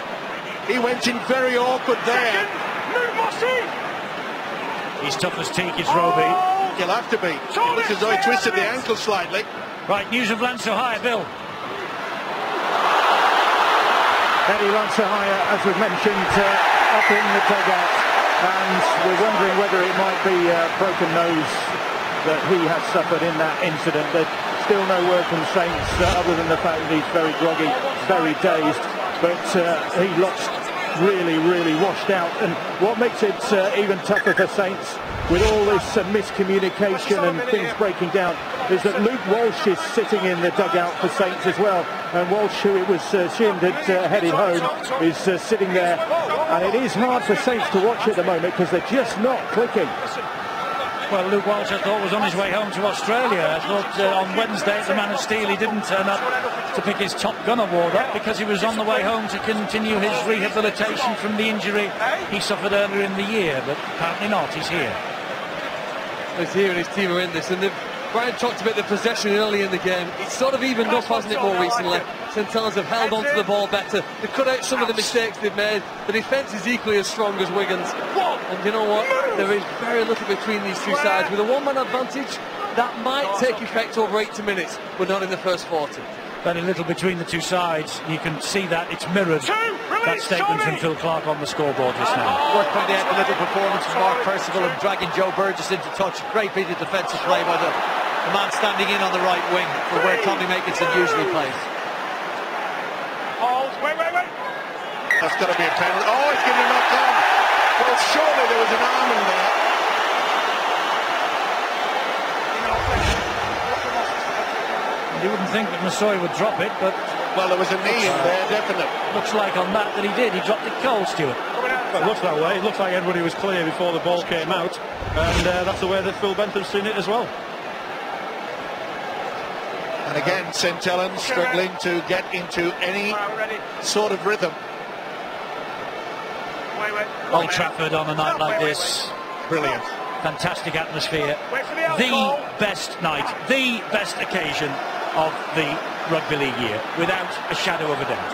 He went in very awkward there. He's tough as teak, is Roby. He'll have to be. It looks as though he twisted the ankle slightly. Right, news of Lance O'Hire, Bill. Eddie Lance O'Hire, as we've mentioned, up in the dugout, and we're wondering whether it might be a broken nose that he has suffered in that incident. There's still no word from Saints other than the fact that he's very groggy. very dazed, but he looked really washed out. And what makes it even tougher for Saints, with all this miscommunication and things breaking down, is that Luke Walsh is sitting in the dugout for Saints as well. And Walsh, who it was assumed had headed home, is sitting there. And it is hard for Saints to watch at the moment because they're just not clicking. Well, Luke Walsh, I thought, was on his way home to Australia. I thought on Wednesday at the Man of Steel he didn't turn up to pick his Top Gun award up because he was on the way home to continue his rehabilitation from the injury he suffered earlier in the year, but apparently not. He's here. He's here and his team are in this, and Brian talked about the possession early in the game. It's sort of evened up, hasn't it, more recently? St Helens have held onto the ball better. They've cut out some of the mistakes they've made. The defence is equally as strong as Wigan's. And you know what? There is very little between these two sides. With a one-man advantage, that might take effect over 80 minutes, but not in the first 40. Very little between the two sides. You can see that it's mirrored, that statement from Phil Clark on the scoreboard just now. Worth pointing out the little performance from Mark Percival and dragging Joe Burgess into touch. Great bit of defensive play by the man standing in on the right wing for where Tommy Makinson usually plays. Hold, wait. That's got to be a penalty. Oh, he's getting knocked on. Well, surely there was an arm in there. You wouldn't think that Masoi would drop it, but... Well, there was a knee in there, definitely. Looks like on that he did. He dropped it cold, Stuart. Well, it looks that way. It looks like everybody was clear before the ball came out, and that's the way that Phil Bentham's seen it as well. And again, St Helens struggling to get into any sort of rhythm. Old Trafford on a night like this. Brilliant. Fantastic atmosphere. The best night, the best occasion of the Rugby League year, without a shadow of a doubt.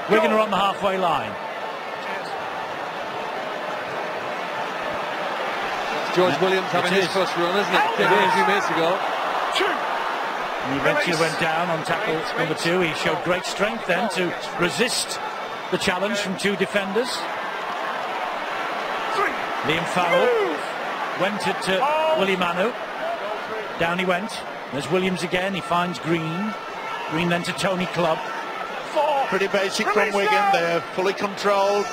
Wigan are on the halfway line. It's George Williams having his first run, isn't it? Came in a few minutes ago. And he eventually went down on tackle number 2. He showed great strength then to resist the challenge from 2 defenders. Liam Farrell went at Willie Manu. Down he went. There's Williams again. He finds Green. Green then to Tony Clubb. Pretty basic from Wigan. They're fully controlled.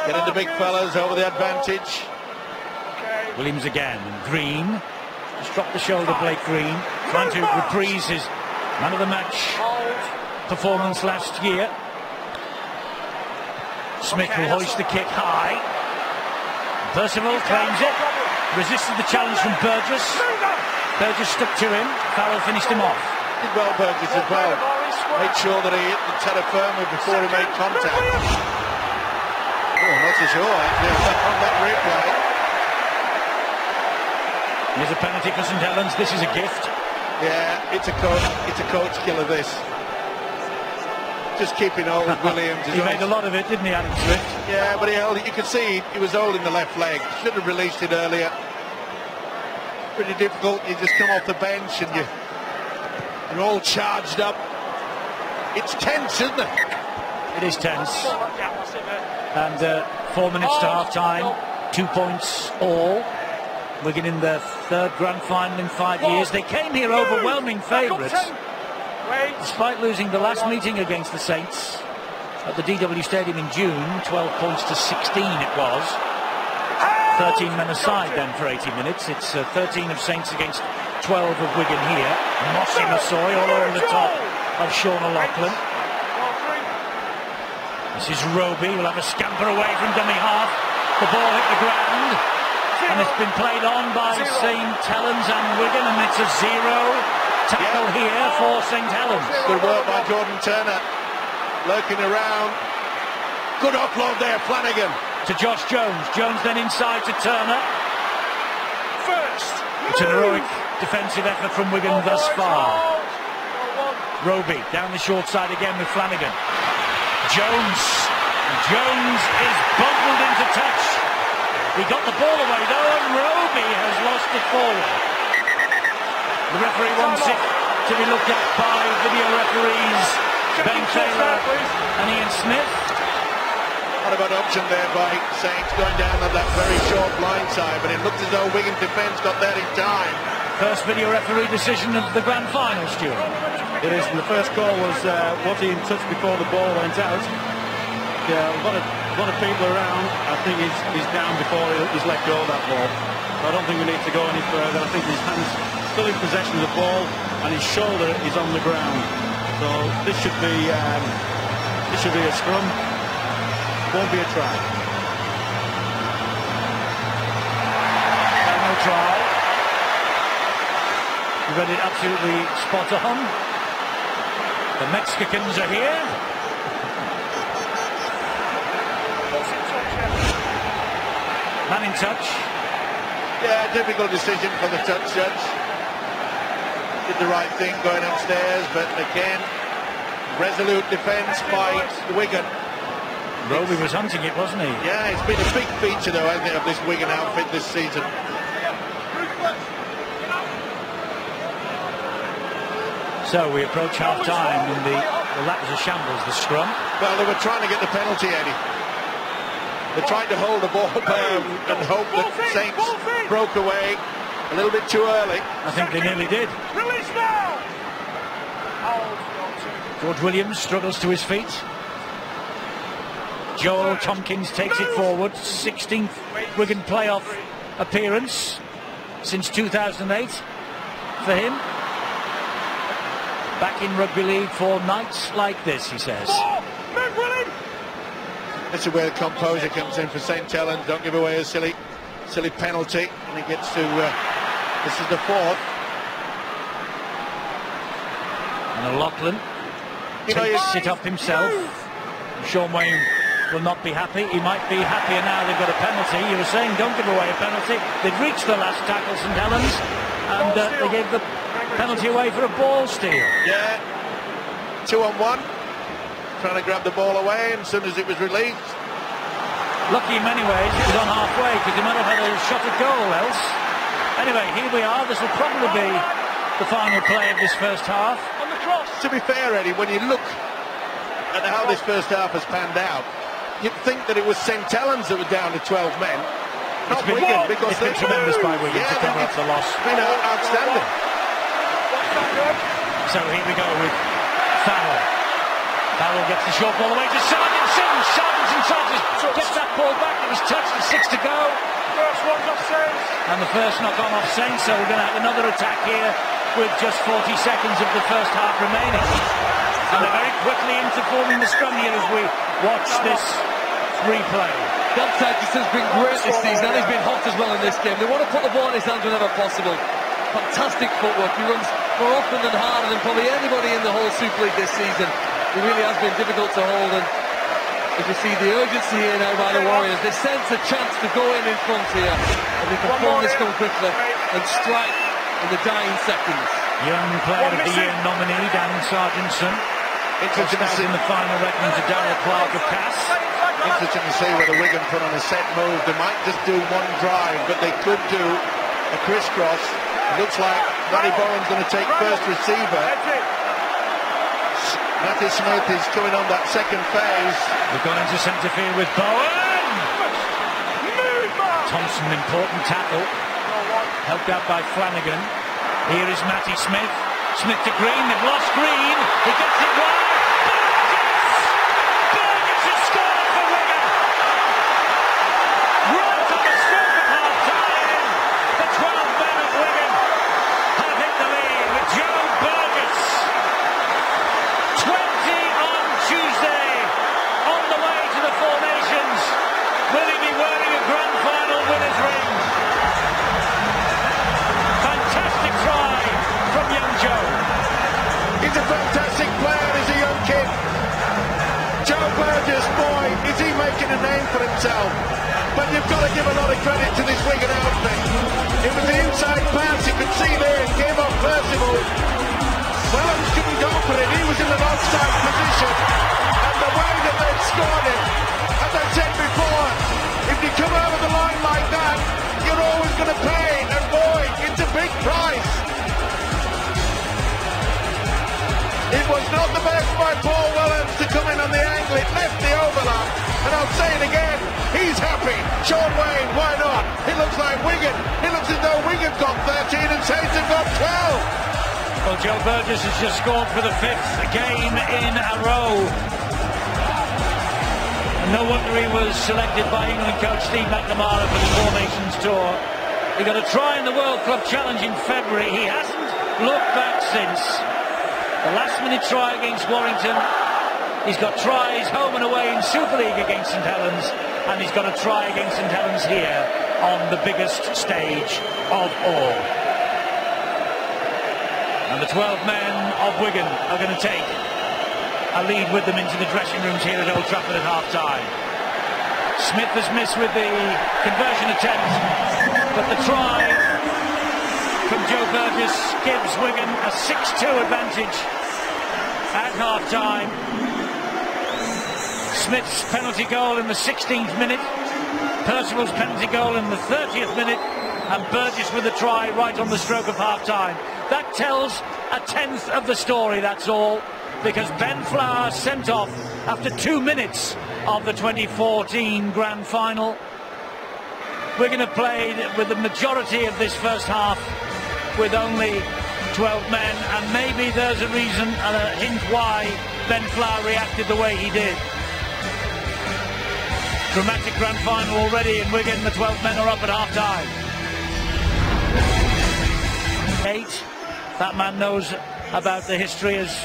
Getting the big fellas over the advantage. Williams again. And Green. Just dropped the shoulder, Blake Green. Trying to reprise his man of the match performance last year. Smith will hoist the kick high. Percival claims it. Resisted the challenge from Burgess. Burgess stuck to him. Farrell finished him off. Did well, Burgess, as well. Made sure that he hit the terra firma before he made contact. Oh, I'm not so sure, actually, on that replay. Here's a penalty for St Helens. This is a gift. Yeah, it's a coach killer, this. Just keeping hold of Williams. He made a lot of it, didn't he, Adam Swift? Yeah, but he held it. You could see he was holding the left leg. Should have released it earlier. Pretty difficult. You just come off the bench and you're all charged up. It's tense, isn't it? It is tense. And 4 minutes to half-time. 2 points all. Wigan in their 3rd grand final in 5 years. They came here overwhelming favourites, despite losing the last meeting against the Saints at the DW Stadium in June. 12 points to 16 it was. 13 men aside then for 80 minutes. It's 13 of Saints against 12 of Wigan here. Mossy Masoi all over the top of Sean O'Loughlin. This is Roby. Will have a scamper away from dummy half. The ball hit the ground. And it's been played on by St Helens and Wigan, and it's a 0 tackle here for St Helens. Good work by Jordan Turner. Lurking around. Good offload there, Flanagan. To Josh Jones. Jones then inside to Turner. It's an heroic defensive effort from Wigan thus far. Roby down the short side again with Flanagan. Jones is bundled into touch. He got the ball away though, and Roby has lost it forward. The referee wants it to be looked at by video referees Ben Taylor and Ian Smith. What about option there by Saints going down on that very short blind side, but it looked as though Wigan defence got there in time. First video referee decision of the grand final, Stuart. It is. The first call was he in touch before the ball went out? Yeah, a lot of people around. I think he's down before he's let go of that ball. So I don't think we need to go any further. I think his hand's still in possession of the ball and his shoulder is on the ground. So this should be a scrum. Won't be a try. No try. You read it absolutely spot on. The Mexicans are here. Man in touch. Yeah, difficult decision for the touch judge. Did the right thing going upstairs, but again, resolute defence by Wigan. Roby was hunting it, wasn't he? Yeah, it's been a big feature, though, hasn't it, of this Wigan outfit this season. So we approach half-time, and that was a shambles, the scrum. Well, they were trying to get the penalty, Eddie. They tried to hold the ball and hope that Saints broke away a little bit too early. I think they nearly did. Release now! George Williams struggles to his feet. Joel Tompkins takes it forward. 16th Wigan playoff appearance since 2008 for him. Back in rugby league for nights like this, he says. This is where the composure comes in for St. Helens. Don't give away a silly penalty. And it gets to, this is the fourth. And Lachlan takes it up himself. Sean Wayne will not be happy. He might be happier now they've got a penalty. You were saying don't give away a penalty. They've reached the last tackle, St. Helens, and they gave the penalty away for a ball steal. Yeah, 2-on-1. Trying to grab the ball away, and as soon as it was released. Lucky in many ways it was on halfway, because he might have had a shot at goal else. Anyway, here we are. This will probably be the final play of this first half. On the cross. To be fair, Eddie, when you look at how this first half has panned out, you'd think that it was St. Helens that were down to 12 men, not Wigan, because it's been tremendous by Wigan to cover up the loss. It's been outstanding. So here we go with Farrell. Farrell gets the short ball away to Sargentson. Sargentson tries to get that ball back. It was touched at 6 to go. First one's off Saints. And the first knock on off Saints, so we're going to have another attack here with just 40 seconds of the first half remaining. And they're very quickly into forming the scrum here as we watch this replay. Bob Sargentson has been great this season, and he's been hot as well in this game. They want to put the ball in his hands whenever possible. Fantastic footwork. He runs more often than harder than probably anybody in the whole Super League this season. It really has been difficult to hold, and as you see the urgency here now by the Warriors, they sense a chance to go in front here, and they can form this scrum quickly and strike in the dying seconds. Young Player of the Year nominee Dan Sargentson. Interesting to see in the final reckoning to Darrell Clark of Cass. Interesting to see whether Wigan put on a set move. They might just do one drive, but they could do a crisscross. It looks like Matty Bowen's going to take first receiver. Matty Smith is coming on that second phase. We've gone into centre field with Bowen. Thompson, important tackle. Helped out by Flanagan. Here is Matty Smith. Smith to Green. They've lost Green. He gets it wide. Burgess has scored for Wigan. Right on the stroke of half-time. The 12 men of Wigan have hit the lead with Joe Burgess. 20 on Tuesday. On the way to the Four Nations. Will he be wearing a grand final winner's ring? Fantastic try from young Joe. He's a fantastic player, he's a young kid. Joe Burgess, boy, is he making a name for himself. But you've got to give a lot of credit to this Wigan outfit. It was the inside pass, you could see there, it came off Percival. Wellens couldn't go for it, he was in an offside position. And the way that they've scored it, as I said before, if you come over the line like that, you're always going to pay, and boy, it's a big price. It was not the best by Paul Wellens to come in on the angle, it left the overlap, and I'll say it again, he's happy. Sean Wayne, why not? It looks like Wigan, it looks as though Wigan got 13 and Saints have got 12. Well, Joe Burgess has just scored for the 5th game in a row. And no wonder he was selected by England coach Steve McNamara for the Four Nations Tour. He got a try in the World Club Challenge in February. He hasn't looked back since. The last-minute try against Warrington. He's got tries home and away in Super League against St Helens, and he's got a try against St Helens here on the biggest stage of all. And the 12 men of Wigan are going to take a lead with them into the dressing rooms here at Old Trafford at half-time. Smith has missed with the conversion attempt, but the try from Joe Burgess gives Wigan a 6-2 advantage at half-time. Smith's penalty goal in the 16th minute, Percival's penalty goal in the 30th minute, and Burgess with a try right on the stroke of half-time. That tells a tenth of the story, that's all, because Ben Flower sent off after 2 minutes of the 2014 Grand Final. Wigan have played with the majority of this first half with only 12 men, and maybe there's a reason and a hint why Ben Flower reacted the way he did. Dramatic Grand Final already in Wigan. The 12 men are up at half-time. 8. That man knows about the history as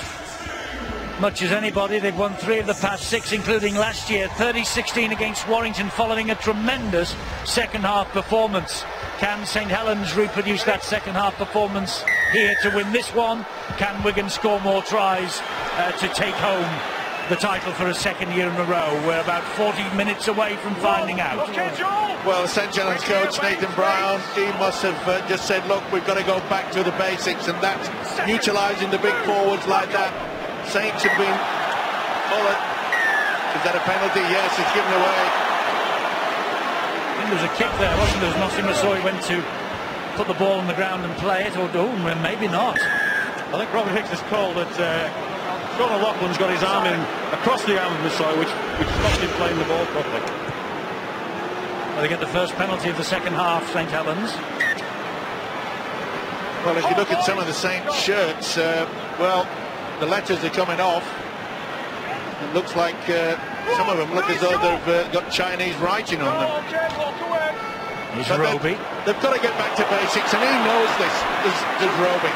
much as anybody. They've won 3 of the past 6, including last year, 30-16 against Warrington, following a tremendous second-half performance. Can St Helens reproduce that second-half performance here to win this one? Can Wigan score more tries to take home the title for a second year in a row? We're about 40 minutes away from finding out. Well, St Helens coach Nathan Brown, he must have just said, look, we've got to go back to the basics, and that's utilising the big forwards like that. Saints have been... Is that a penalty? Yes, it's given away. I think there was a kick there, wasn't there? Mossy Masoi went to put the ball on the ground and play it, or maybe not. I think Robert Hicks has called that Sean O'Loughlin's got his arm in across the arm of Masoi, which stopped him playing the ball properly. Well, they get the first penalty of the second half, St Helens. Well, if you look at some of the Saints shirts, well, the letters are coming off. It looks like some of them look as though they've got Chinese writing on them. Here's Roby. They've got to get back to basics, and he knows this. There's Roby.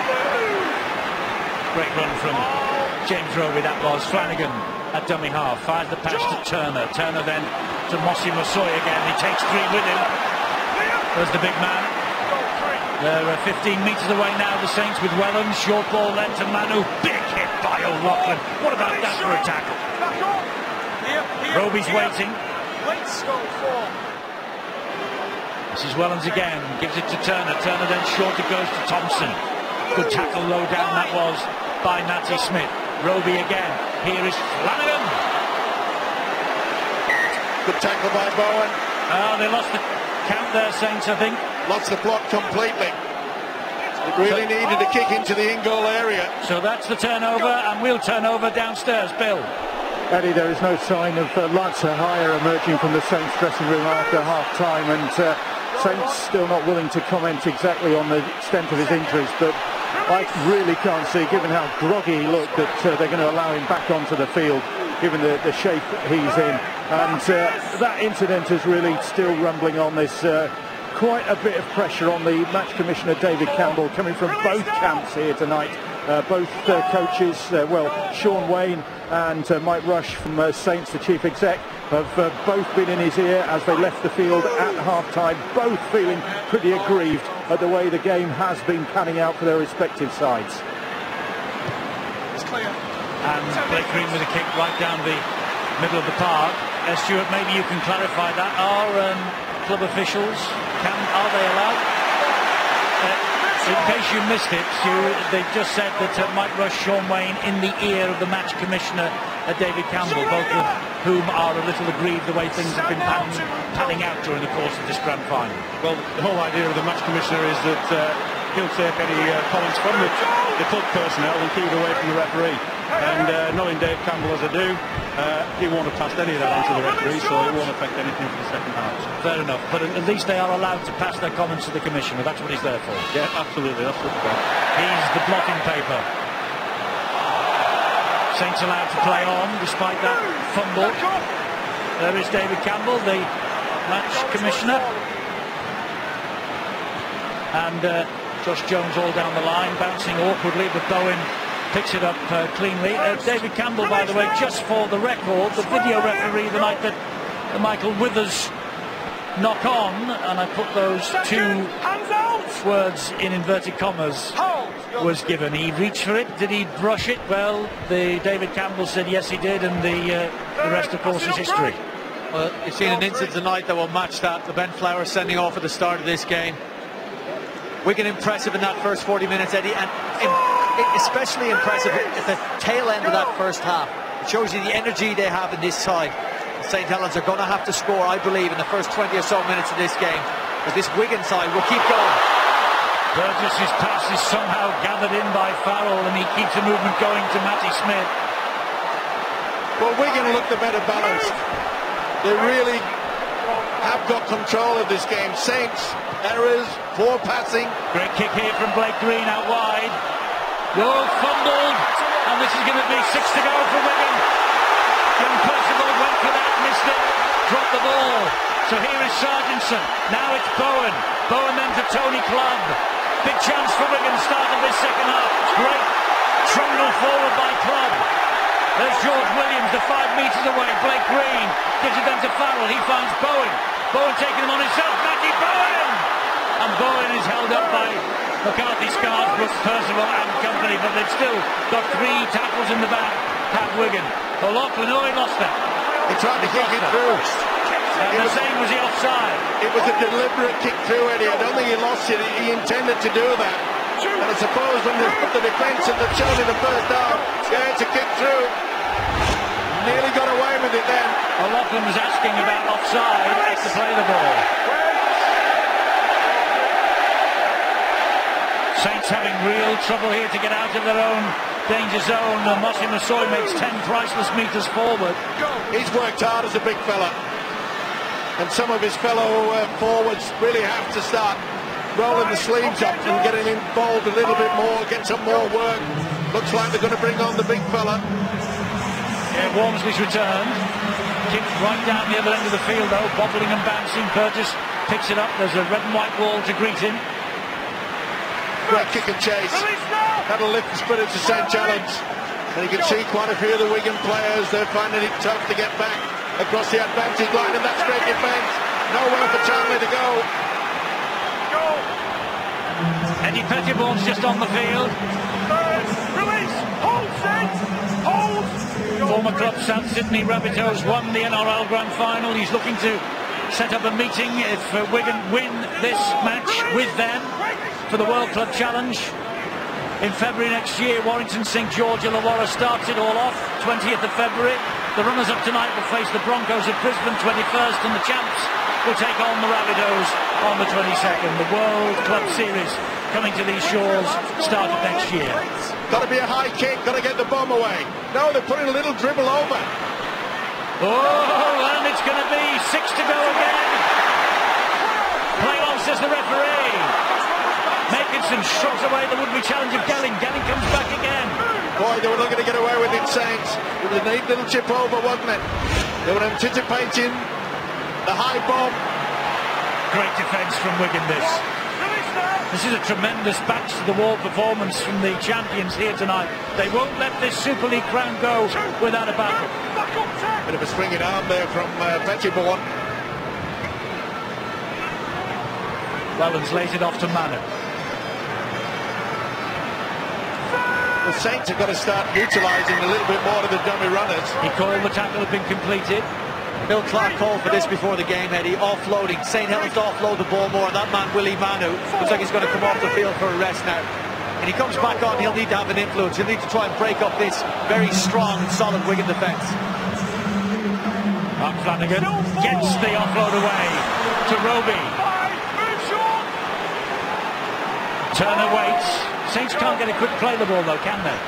Great run from James Roby, that was. Flanagan at dummy half, fires the pass to Turner. Turner then to Mossy Masoi again. He takes 3 with him. There's the big man. They're 15 metres away now, the Saints, with Wellens. Short ball then to Manu. Big hit by O'Loughlin. What about that for a tackle? Roby's waiting. This is Wellens again. Gives it to Turner. Turner then short, it goes to Thompson. Good tackle low down that was by Natty Smith. Roby again. Here is Flanagan. Good tackle by Bowen. They lost the count there, Saints, I think. Lost the plot completely. It really needed a kick into the in-goal area. So that's the turnover, and we'll turn over downstairs. Bill. Eddie, there is no sign of Lance Hire emerging from the Saints dressing room after half-time, and Saints still not willing to comment exactly on the extent of his injuries, but I really can't see, given how groggy he looked, that they're going to allow him back onto the field, given the shape he's in. And that incident is really still rumbling on. There's quite a bit of pressure on the match commissioner, David Campbell, coming from both camps here tonight. Both coaches, Sean Wayne and Mike Rush from Saints, the chief exec, have both been in his ear as they left the field at half-time, both feeling pretty aggrieved at the way the game has been panning out for their respective sides. It's clear. And Blake Green with a kick right down the middle of the park. Stuart, maybe you can clarify that. Are club officials, are they allowed? In case you missed it, they've just said that Mike Rush, Sean Wayne in the ear of the match commissioner, David Campbell, both of whom are a little aggrieved the way things have been panning out during the course of this grand final. Well, the whole idea of the match commissioner is that he'll take any comments from the club personnel and keep it away from the referee. and knowing Dave Campbell as I do, he won't have passed any of that on to the referee, so it won't affect anything for the second half. Fair enough, but at least they are allowed to pass their comments to the commissioner. That's what he's there for. Yeah, absolutely, that's what it's He's the blotting paper. Saints allowed to play on despite that fumble. There is David Campbell, the match commissioner, and Josh Jones all down the line, bouncing awkwardly, but Bowen picks it up cleanly. David Campbell, by the way, just for the record, the video referee the night that the Michael Withers knock on, and I put those two words in inverted commas, was given. He reached for it. Did he brush it? Well, David Campbell said yes he did, and the rest of course is history. Well, you've seen an incident tonight that will match that. The Ben Flowers sending off at the start of this game. Wigan impressive in that first 40 minutes, Eddie, and especially impressive at the tail end of that first half. It shows you the energy they have in this side. St Helens are going to have to score, I believe, in the first 20 or so minutes of this game, but this Wigan side will keep going. Burgess's pass is somehow gathered in by Farrell, and he keeps the movement going to Matty Smith. Well, Wigan look the better balanced. They really have got control of this game. Saints, errors, poor passing. Great kick here from Blake Green out wide. Well, fumbled, and this is going to be 6 to go for Wigan. Young Percival went for that, missed it, dropped the ball. So here is Sargentson. Now it's Bowen. Bowen then to Tony Clubb. Big chance for Wigan, start of this second half. Great trundle forward by Clubb. There's George Williams, the 5 metres away. Blake Green gives it then to Farrell. He finds Bowen. Bowen taking him on himself. Matty Bowen! And Bowen is held up by McCarthy, Scarsbrook, Percival and company, but they've still got 3 tackles in the back. Pat Wigan. O'Loughlin, he lost that. He tried to kick it through. They're saying, was he offside? It was a deliberate kick through, Eddie. I don't think he lost it. He intended to do that. And I suppose when they put the defence and they've shown in the first half, yeah, it's a kick through. Nearly got away with it then. O'Loughlin was asking about offside to play the ball. Saints having real trouble here to get out of their own danger zone. Mossy Massoy makes 10 priceless metres forward. He's worked hard as a big fella. And some of his fellow forwards really have to start rolling the sleeves up and getting involved a little bit more, get some more work. Looks like they're going to bring on the big fella. Yeah, Walmsley's returned. Kicked right down the other end of the field though, bobbling and bouncing. Burgess picks it up. There's a red and white wall to greet him. Great kick and chase. That'll lift the spirit to St Helens. And you can see quite a few of the Wigan players, they're finding it tough to get back across the advantage line, and that's great defence. Nowhere for Charlie to go. Eddie Pettiborne's just on the field. Release! Hold, Saints! Hold! Former club South Sydney Rabbitohs won the NRL Grand Final. He's looking to set up a meeting if Wigan win this match with them for the World Club Challenge. In February next year, Warrington St George Illawarra starts it all off, 20th of February. The runners-up tonight will face the Broncos of Brisbane 21st, and the champs will take on the Rabbitohs on the 22nd. The World Club Series coming to these shores, start of next year. Got to be a high kick, got to get the bomb away. No, they're putting a little dribble over. Oh, and it's going to be 6 to go again. Play on, says the referee. Makinson shrugs away the would-be challenge of Gelling. Gelling comes back again. Boy, they were looking to get away with it, Saints. It was a neat little chip over, wasn't it? They were anticipating the high bomb. Great defence from Wigan, this. This is a tremendous back-to-the-wall performance from the champions here tonight. They won't let this Super League crown go without a battle. Bit of a swinging arm there from Pettiborne. Wellens lays it off to Manu. The Saints have got to start utilising a little bit more of the dummy runners. He called the tackle had been completed. Bill Clark called for this before the game, Eddie. Offloading. St Helens to offload the ball more. And that man, Willie Manu, looks like he's going to come off the field for a rest now. And he comes back on, he'll need to have an influence. He'll need to try and break up this very strong and solid Wigan defence. Mark Flanagan gets the offload away to Roby. Turner waits. Saints can't get a quick play the ball though, can they?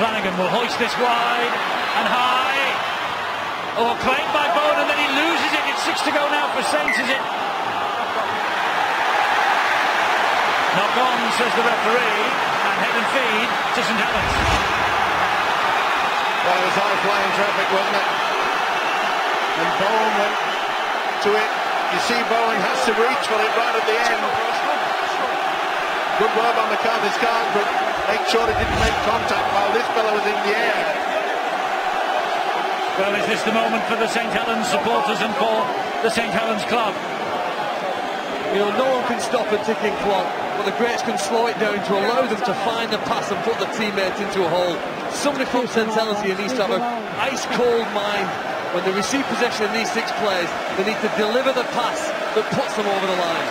Flanagan will hoist this wide and high. Oh, claimed by Bowen, and then he loses it. It's 6 to go now for Saints, is it? Knock on, says the referee, and head and feed to St Helens. Well, it was high-flying traffic, wasn't it? And Bowen went to it. You see Bowen has to reach for it right at the end. Good work on McCarthy's card, but make sure it didn't make contact while this fellow was in the air. Well, is this the moment for the St Helens supporters and for the St Helens club? You know, no one can stop a ticking clock, but the greats can slow it down to allow them to find the pass and put the teammates into a hole. Somebody from St Helens here needs to have an ice-cold mind. When they receive possession in these 6 players, they need to deliver the pass that puts them over the line.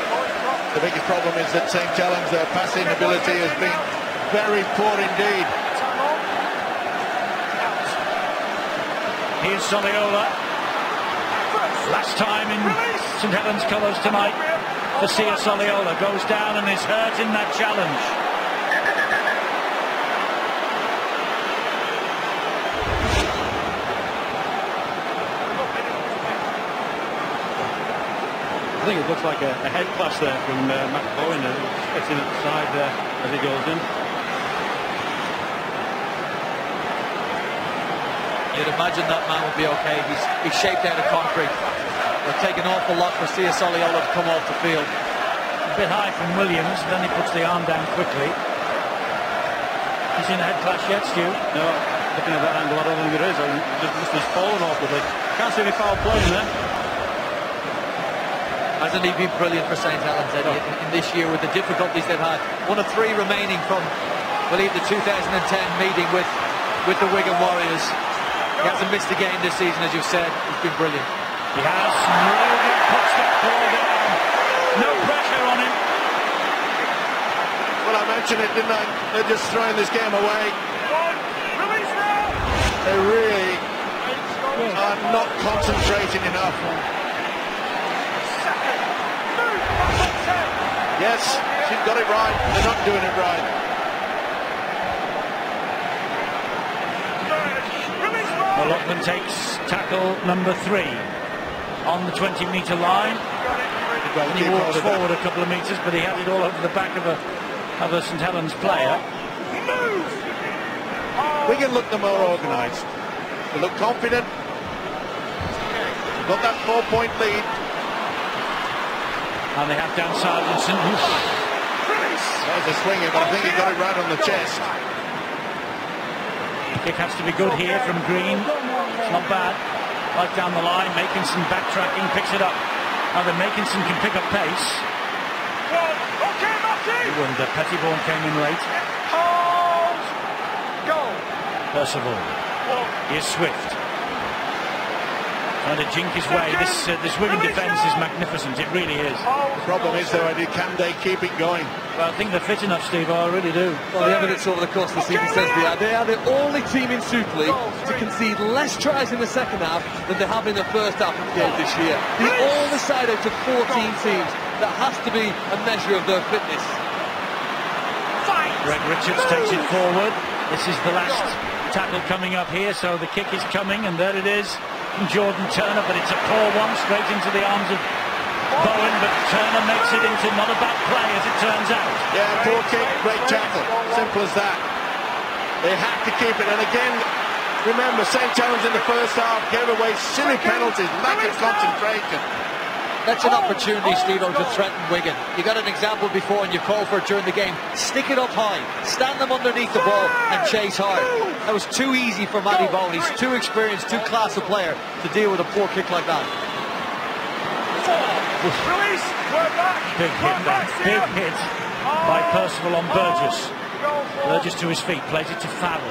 The biggest problem is that St Helens, their passing ability has been very poor indeed. Here's Soliola. Last time in St Helens colours tonight for Sia Soliola. Goes down and is hurt in that challenge. I think it looks like a head clash there from Matt Bowen. Getting at the side there as he goes in. You'd imagine that man would be okay. He's shaped out of concrete. It'll take an awful lot for Sia Soliola to come off the field. A bit high from Williams, then he puts the arm down quickly. You seen a head clash yet, Stu? No, looking at that angle, I don't think there is. Just has fallen awkwardly. Can't see any foul play in there. Hasn't he been brilliant for St Helens, Eddie, in this year with the difficulties they've had? One of 3 remaining from, I believe, the 2010 meeting with the Wigan Warriors. He hasn't missed a game this season, as you've said. He's been brilliant. He has. Really puts that ball down. No pressure on him. Well, I mentioned it, didn't I? They're just throwing this game away. They really are not concentrating enough. Yes, she's got it right. They're not doing it right. Well, Lockman takes tackle number 3 on the 20-metre line. And he walks forward a couple of metres, but he had it all over the back of a St Helens player. Wigan look the more organised. They look confident. They've got that 4-point lead. And they have down Sargentson. There's a swinger, but I think he got it right on the chest. Kick has to be good here from Green. It's not bad. Right down the line, Makinson backtracking, picks it up. Now then Makinson can pick up pace. And Pettiborn came in late. Percival. Here's Swift. Trying to jink his way. This Wigan defence is magnificent. It really is. The problem is, though, Eddie, can they keep it going? Well, I think they're fit enough, Steve. I really do. Well, the evidence over the course of the season says they are the only team in Super League to concede less tries in the second half than they have in the first half of the game this year. The only side out of 14 teams that has to be a measure of their fitness. Greg Richards takes it forward. This is the last tackle coming up here, so the kick is coming, and there it is from Jordan Turner, but it's a poor one straight into the arms of Bowen, but Turner makes it into not a bad play, as it turns out. Yeah, poor kick, great tackle. Simple as that. They had to keep it, and again, remember, St Helens in the first half gave away silly penalties, lack of concentration. That's an opportunity, Steve-O, to threaten Wigan. You got an example before and you call for it during the game. Stick it up high, stand them underneath the ball and chase hard. That was too easy for Matty Bowen. He's too experienced, too class a player to deal with a poor kick like that. Big hit by Percival on Burgess. Burgess to his feet, plays it to Farrell.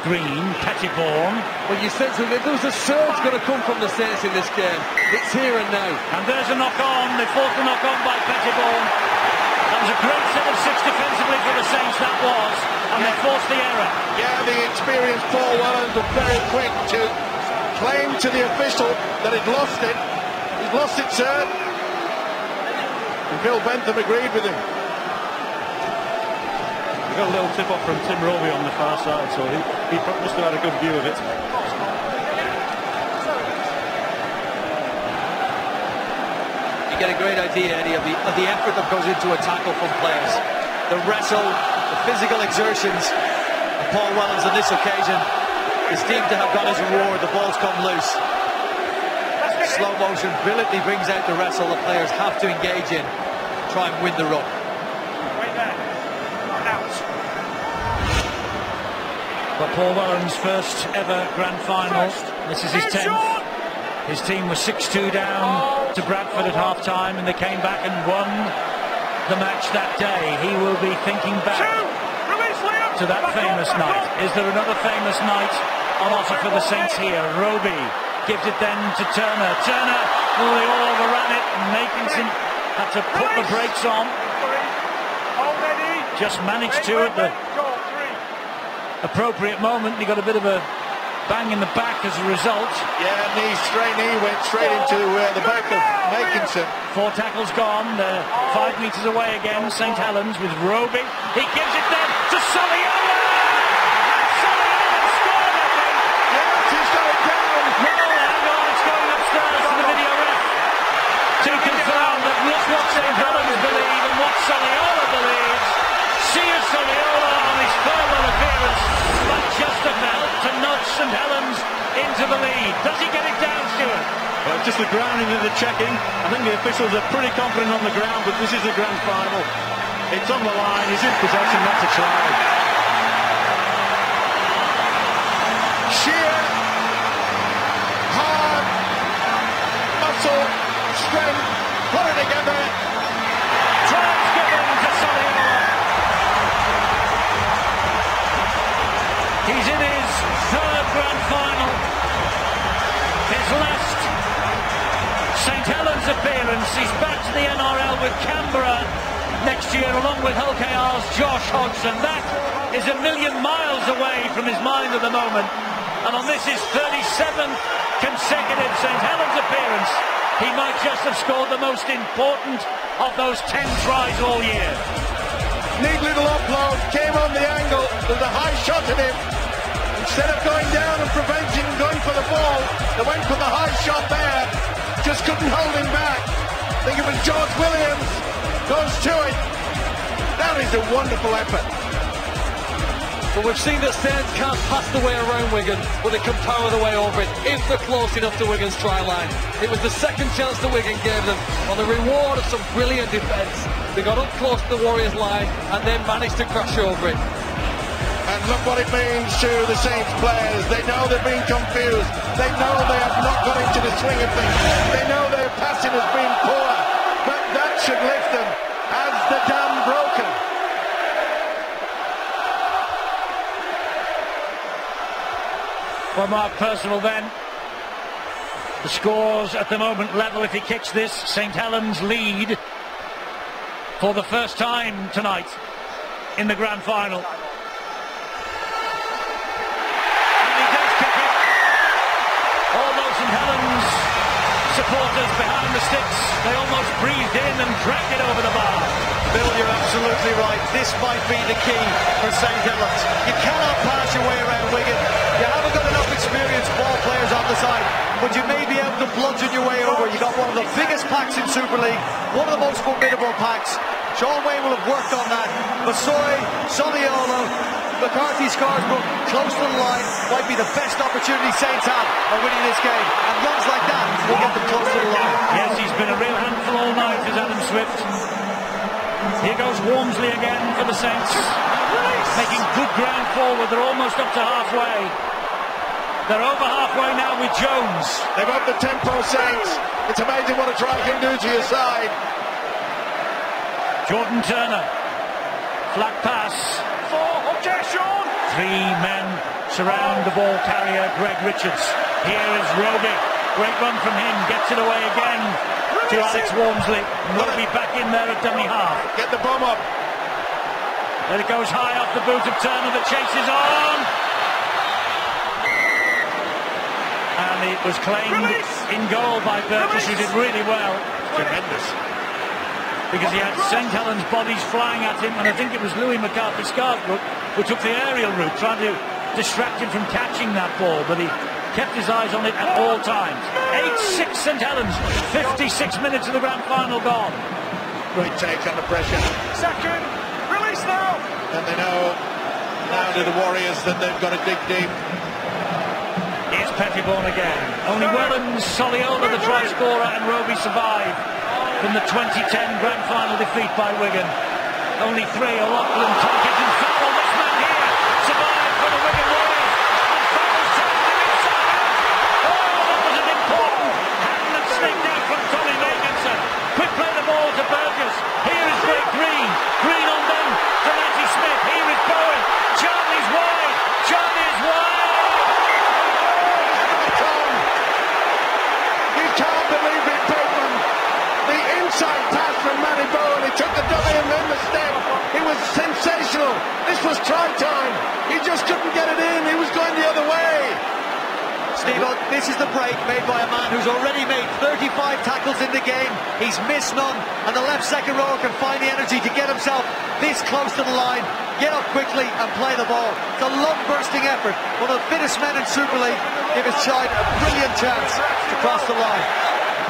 Green, Pettiborn. Well, you sense that there was a surge going to come from the Saints in this game. It's here and now. And there's a knock-on. They forced a knock-on by Pettiborn. That was a great set of 6 defensively for the Saints, that was. And they forced the error. Yeah, the experienced Paul Wellens was very quick to claim to the official that he'd lost it. He's lost it, sir. And Phil Bentham agreed with him. We got a little tip off from Tim Roby on the far side, so he must have had a good view of it. You get a great idea, Eddie, of the effort that goes into a tackle from players. The wrestle, the physical exertions. And Paul Wellens on this occasion is deemed to have got his reward. The ball's come loose. Slow motion brilliantly brings out the wrestle the players have to engage in, try and win the run. For Paul Wellens' first ever grand final. This is his 10th. His team was 6-2 down to Bradford at half-time, and they came back and won the match that day. He will be thinking back to that famous night. Is there another famous night on offer for the Saints here? Roby gives it then to Turner. Turner, oh, they all overran it, and Makinson had to put the brakes on. Just managed to at the appropriate moment. He got a bit of a bang in the back as a result. Yeah, straight knee went straight into the back of Makinson. 4 tackles gone. They're 5 metres away again. St Helens with Roby. He gives it then to Soliola. Soliola scored, I think. Yes, he's got it down. No, hang on, it's going upstairs to the video ref to confirm that look what St Helens believe and what Soliola believes. Sia Soliola on his farewell appearance might just about to nudge St Helens into the lead. Does he get it down, Stuart? Well, just the grounding and the checking. I think the officials are pretty confident on the ground, but this is the grand final. It's on the line, he's in possession, that's a try. Sheer, hard, muscle, strength, put it together. Tries given to Soliola. He's in his 3rd grand final. His last St Helens appearance. He's back to the NRL with Canberra next year, along with Hull KR's Josh Hodgson. That is a million miles away from his mind at the moment. And on this, his 37th consecutive St Helens appearance, he might just have scored the most important of those 10 tries all year. Neat little upload, came on the angle, there's a high shot at him. Instead of going down and preventing going for the ball, they went for the high shot there. Just couldn't hold him back. I think it was George Williams. Goes to it. That is a wonderful effort. But we've seen that Saints can't pass the way around Wigan, but they can power the way over it if they're close enough to Wigan's try line. It was the second chance that Wigan gave them on the reward of some brilliant defence. They got up close to the Warriors line and then managed to crash over it. And look what it means to the Saints players. They know they're being confused. They know they have not got into the swing of things. They know their passing has been poor. But that should lift them as the dam broken. For Mark Personal then, the scores at the moment level. If he kicks this, St Helens lead for the first time tonight in the grand final. And he does kick it. All those St Helens supporters behind the sticks, they almost breathed in and dragged it over the bar. Bill, you're absolutely right. This might be the key for St Helens. You cannot pass your way around Wigan. You haven't got enough experienced ball players on the side, but you may be able to bludgeon your way over. You got one of the biggest packs in Super League, one of the most formidable packs. Sean Wayne will have worked on that. Masoi, Soliola, McCarthy scores, but close to the line might be the best opportunity Saints have of winning this game. And runs like that will get them close to the line. Yes, he's been a real handful all night, is Adam Swift. Here goes Wormsley again for the Saints. Making good ground forward. They're almost up to halfway. They're over halfway now with Jones. They've upped the tempo, Saints. It's amazing what a try can do to your side. Jordan Turner. Flat pass. Objection! 3 men surround the ball carrier, Greg Richards. Here is Roby. Great run from him. Gets it away again to Alex Wormsley. Roby back in there at dummy half. Get the bomb up. Then it goes high off the boot of Turner. The chase is on. And it was claimed in goal by Burgess, who did really well. Tremendous. because he had St Helens bodies flying at him, and I think it was Louis McCarthy-Scarsbrook who took the aerial route, trying to distract him from catching that ball, but he kept his eyes on it at all times. 8-6 St Helens, 56 minutes of the grand final gone. Great take under pressure. Second, release now. And they know now to the Warriors that they've got to dig deep. Here's Pettibone again. Only Wellens, Soliola, the try scorer, and Roby survive from the 2010 grand final defeat by Wigan. Only three, O'Loughlin, Tonkins and Farrell. This man here survived for the Wigan Warriors. And Farrell's taken him inside. Oh, that was an important hand that sneaked out from Tommy Makinson. Quick play the ball to Burgess. Here is Blake Green. Green on them to Matty Smith. Here is Bowen. Charlie's wide. Charlie is wide. You can't believe it, Bateman. The inside pass from Matty Bowen. He took the dummy and then the step. It was sensational. This was try time. He just couldn't get it in. He was going the other way. Steve, this is the break made by a man who's already made 35 tackles in the game. He's missed none, and the left second rower can find the energy to get himself this close to the line, get up quickly and play the ball. It's a lung-bursting effort. One of the fittest men in Super League. Give his side a brilliant chance to cross the line.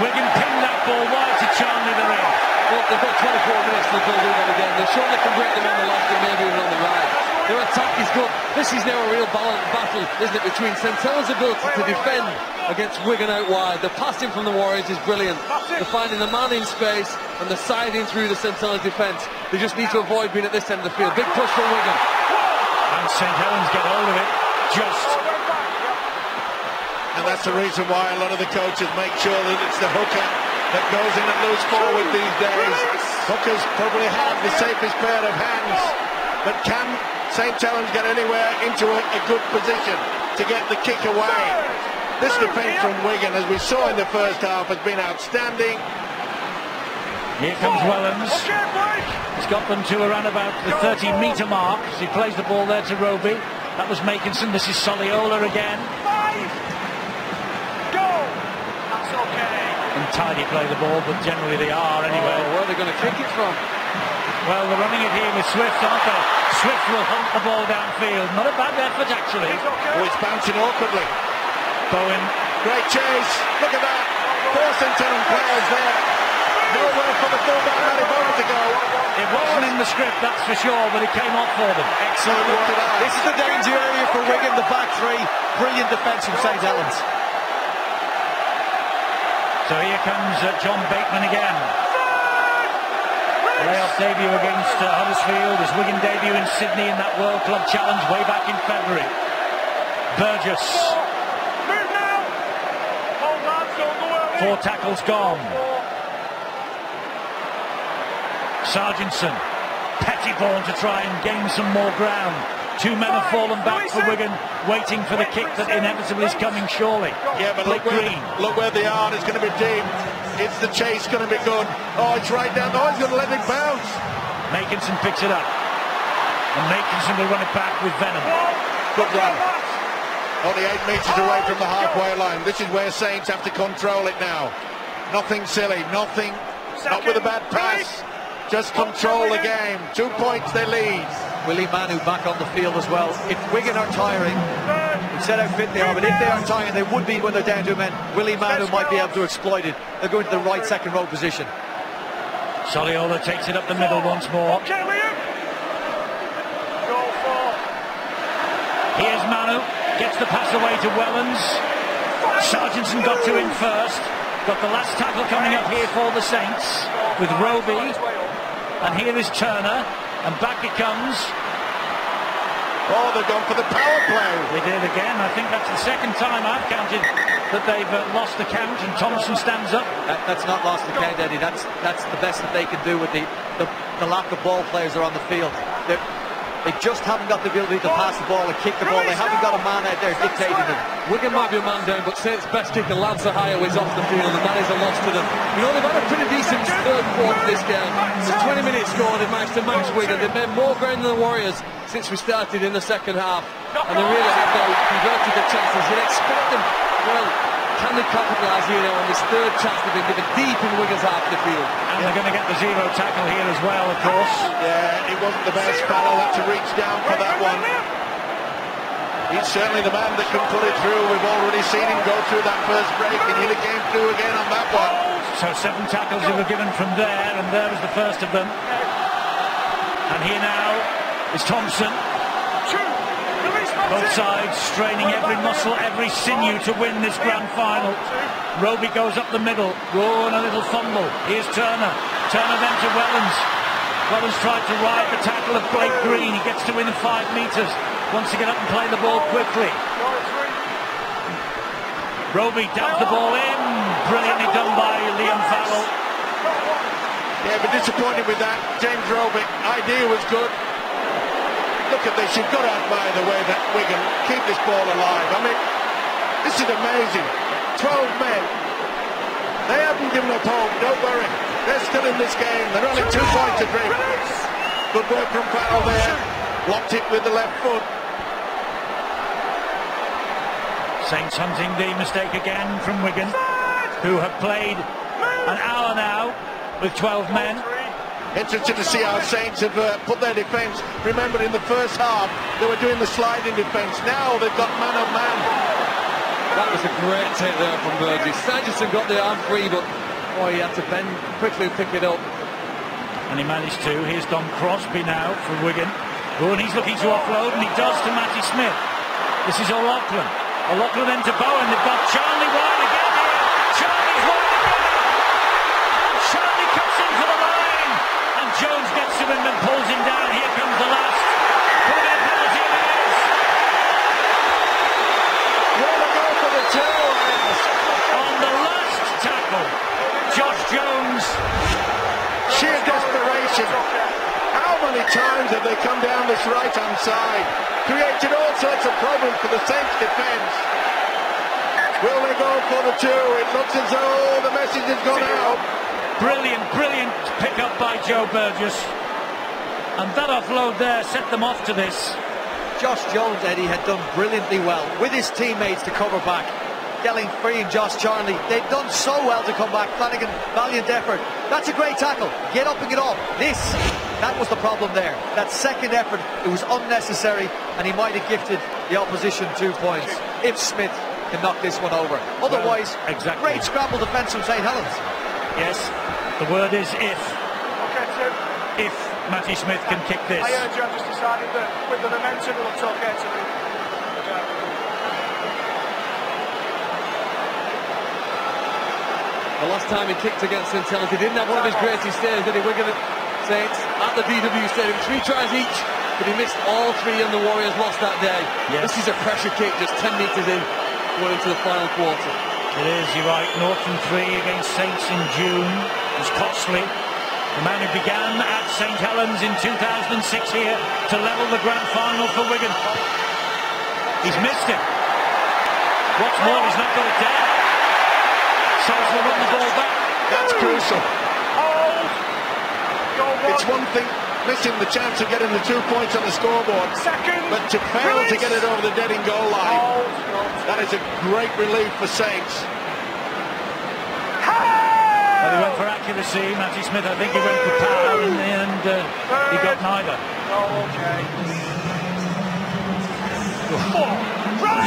Wigan ping that ball wide to Charlie the ring. Well, they've got 24 minutes to build it again. They're sure they can break them on the left and maybe even on the right. Their attack is good. This is now a real battle, isn't it, between St Helens' ability to defend against Wigan out wide. The passing from the Warriors is brilliant. They're finding the man in space and the siding through the St Helens defence. They just need to avoid being at this end of the field. Big push for Wigan. And St Helens get hold of it. Just. And that's the reason why a lot of the coaches make sure that it's the hooker that goes in at loose forward these days. Hookers probably have the safest pair of hands, but can St Helens get anywhere into a good position to get the kick away? This defence from Wigan, as we saw in the first half, has been outstanding. Here comes Wellens. He's got them to around about the 30-metre mark as he plays the ball there to Roby. That was Makinson. This is Soliola again. Tidy play the ball, but generally they are anyway. Where are they going to kick it from? Well, they're running it here with Swift, aren't they? Swift will hunt the ball downfield. Not a bad effort, actually. Oh, it's bouncing awkwardly. Bowen. Great chase. Look at that. 4 St Helens players there. Nowhere for the fullback Matty Bowen to go. It wasn't in the script, that's for sure, but it came off for them. Excellent work. This is the danger area for Wigan, the back three. Brilliant defence from St Helens. So here comes John Bateman again. Playoff debut against Huddersfield, his Wigan debut in Sydney in that World Club Challenge way back in February. Burgess. 4 tackles gone. Sargentson. Pettibone to try and gain some more ground. 2 men have fallen back for Wigan, waiting for the kick that inevitably is coming surely. Yeah, but look where they are. It's going to be deep. It's the chase going to be good. Oh, it's right down. Oh, he's going to let it bounce. Makinson picks it up. And Makinson will run it back with venom. Good run. Only 8 metres away from the halfway line. This is where Saints have to control it now. Nothing silly. Nothing. Not with a bad pass. Just control the game. 2 points they lead. Willie Manu back on the field as well. If Wigan are tiring, we've said how fit they are, but if they are tiring, they would be when they're down 2 men. Willie Manu might be able to exploit it. They're going to the right second row position. Soliola takes it up the middle once more. Here's Manu, gets the pass away to Wellens. Sargentson got to him first. Got the last tackle coming up here for the Saints with Roby. And here is Turner. And back it comes. Oh, they've gone for the power play. They did again. I think that's the second time I've counted that they've lost the count, and Thompson stands up. That's not lost the count, Eddie. That's the best that they can do with the lack of ball players are on the field. They just haven't got the ability to pass the ball and kick the ball. They haven't got a man out there dictating them. Wigan might be a man down, but Saints' best kicker, Lance Ahaya, is off the field, and that is a loss to them. You know, they've had a pretty decent third quarter this game. The 20 minutes score, they've managed to match Wigan. They've made more ground than the Warriors since we started in the second half, and they really have now converted the chances. You'd expect them, well, can they capitalise here now on this third chance they've been given deep in Wigan's half of the field? And they're going to get the zero tackle here as well, of course. Yeah, it wasn't the best. Farrell had to reach down for that one. He's certainly the man that can pull it through. We've already seen him go through that first break, and he came through again on that one. So 7 tackles who were given from there, and there was the first of them. And here now is Thompson. Both sides straining every muscle, every sinew to win this grand final. Roby goes up the middle. Oh, and a little fumble. Here's Turner. Turner then to Wellens. Wellens tried to ride the tackle of Blake Green. He gets to within 5 metres. Wants to get up and play the ball quickly. Roby dabs the ball in. Brilliantly done by Liam Farrell. Yeah, but disappointed with that. James Roby, idea was good. Look at this, you've got to admire the way that Wigan keep this ball alive. I mean, this is amazing. 12 men. They haven't given up hope, don't worry. They're still in this game. They're only 2 points adrift. Good work from Farrell there. Blocked it with the left foot. Saints hunting the mistake again from Wigan, who have played an hour now with 12 men. Interesting to see how Saints have put their defence. Remember, in the first half, they were doing the sliding defence. Now they've got man on man. That was a great take there from Burgess. Sanderson got the arm free, but boy, he had to bend quickly and pick it up. And he managed to. Here's Dom Crosby now for Wigan. Oh, and he's looking to offload, and he does to Matty Smith. This is O'Loughlin. O'Loughlin then to Bowen. They've got Charlie wide again here. Charlie's wide again. And Charlie cuts in for the line. And Jones gets to him and pulls him down. Here comes the last. Could have been a penalty, and it is. Will they go for the 2, I ask? On the last tackle, Josh Jones. Sheer desperation. How many times have they come down this right-hand side? Created all sorts of problems for the Saints defence. Will they go for the 2? It looks as though the message has gone out. Brilliant, brilliant pick-up by Joe Burgess. And that offload there set them off to this. Josh Jones, Eddie, had done brilliantly well with his teammates to cover back. Getting free and Josh Charnley, they've done so well to come back. Flanagan, valiant effort. That's a great tackle. Get up and get off. That was the problem there. That second effort, it was unnecessary, and he might have gifted the opposition 2 points if Smith can knock this one over. Otherwise, well, exactly. Great scramble defence from St Helens. Yes, the word is if. If Matty Smith can kick this. I heard you, I've just decided that with the momentum it looks okay to me. The last time he kicked against St Helens, he didn't have one of his greatest days, did he? Wigan Saints at the VW Stadium, 3 tries each, but he missed all 3 and the Warriors lost that day. Yes. This is a pressure kick just 10 metres in, going into the final quarter. It is, you're right. Norton 3 against Saints in June was costly. The man who began at St Helens in 2006 here to level the grand final for Wigan. He's missed it. What's more, he's not got it down. Saints will run the ball back. That's crucial. It's one thing missing the chance of getting the 2 points on the scoreboard, but to fail to get it over the dead in goal line, that is a great relief for Saints. Well, he went for accuracy. Matty Smith, I think he went for power. In the end, he got neither.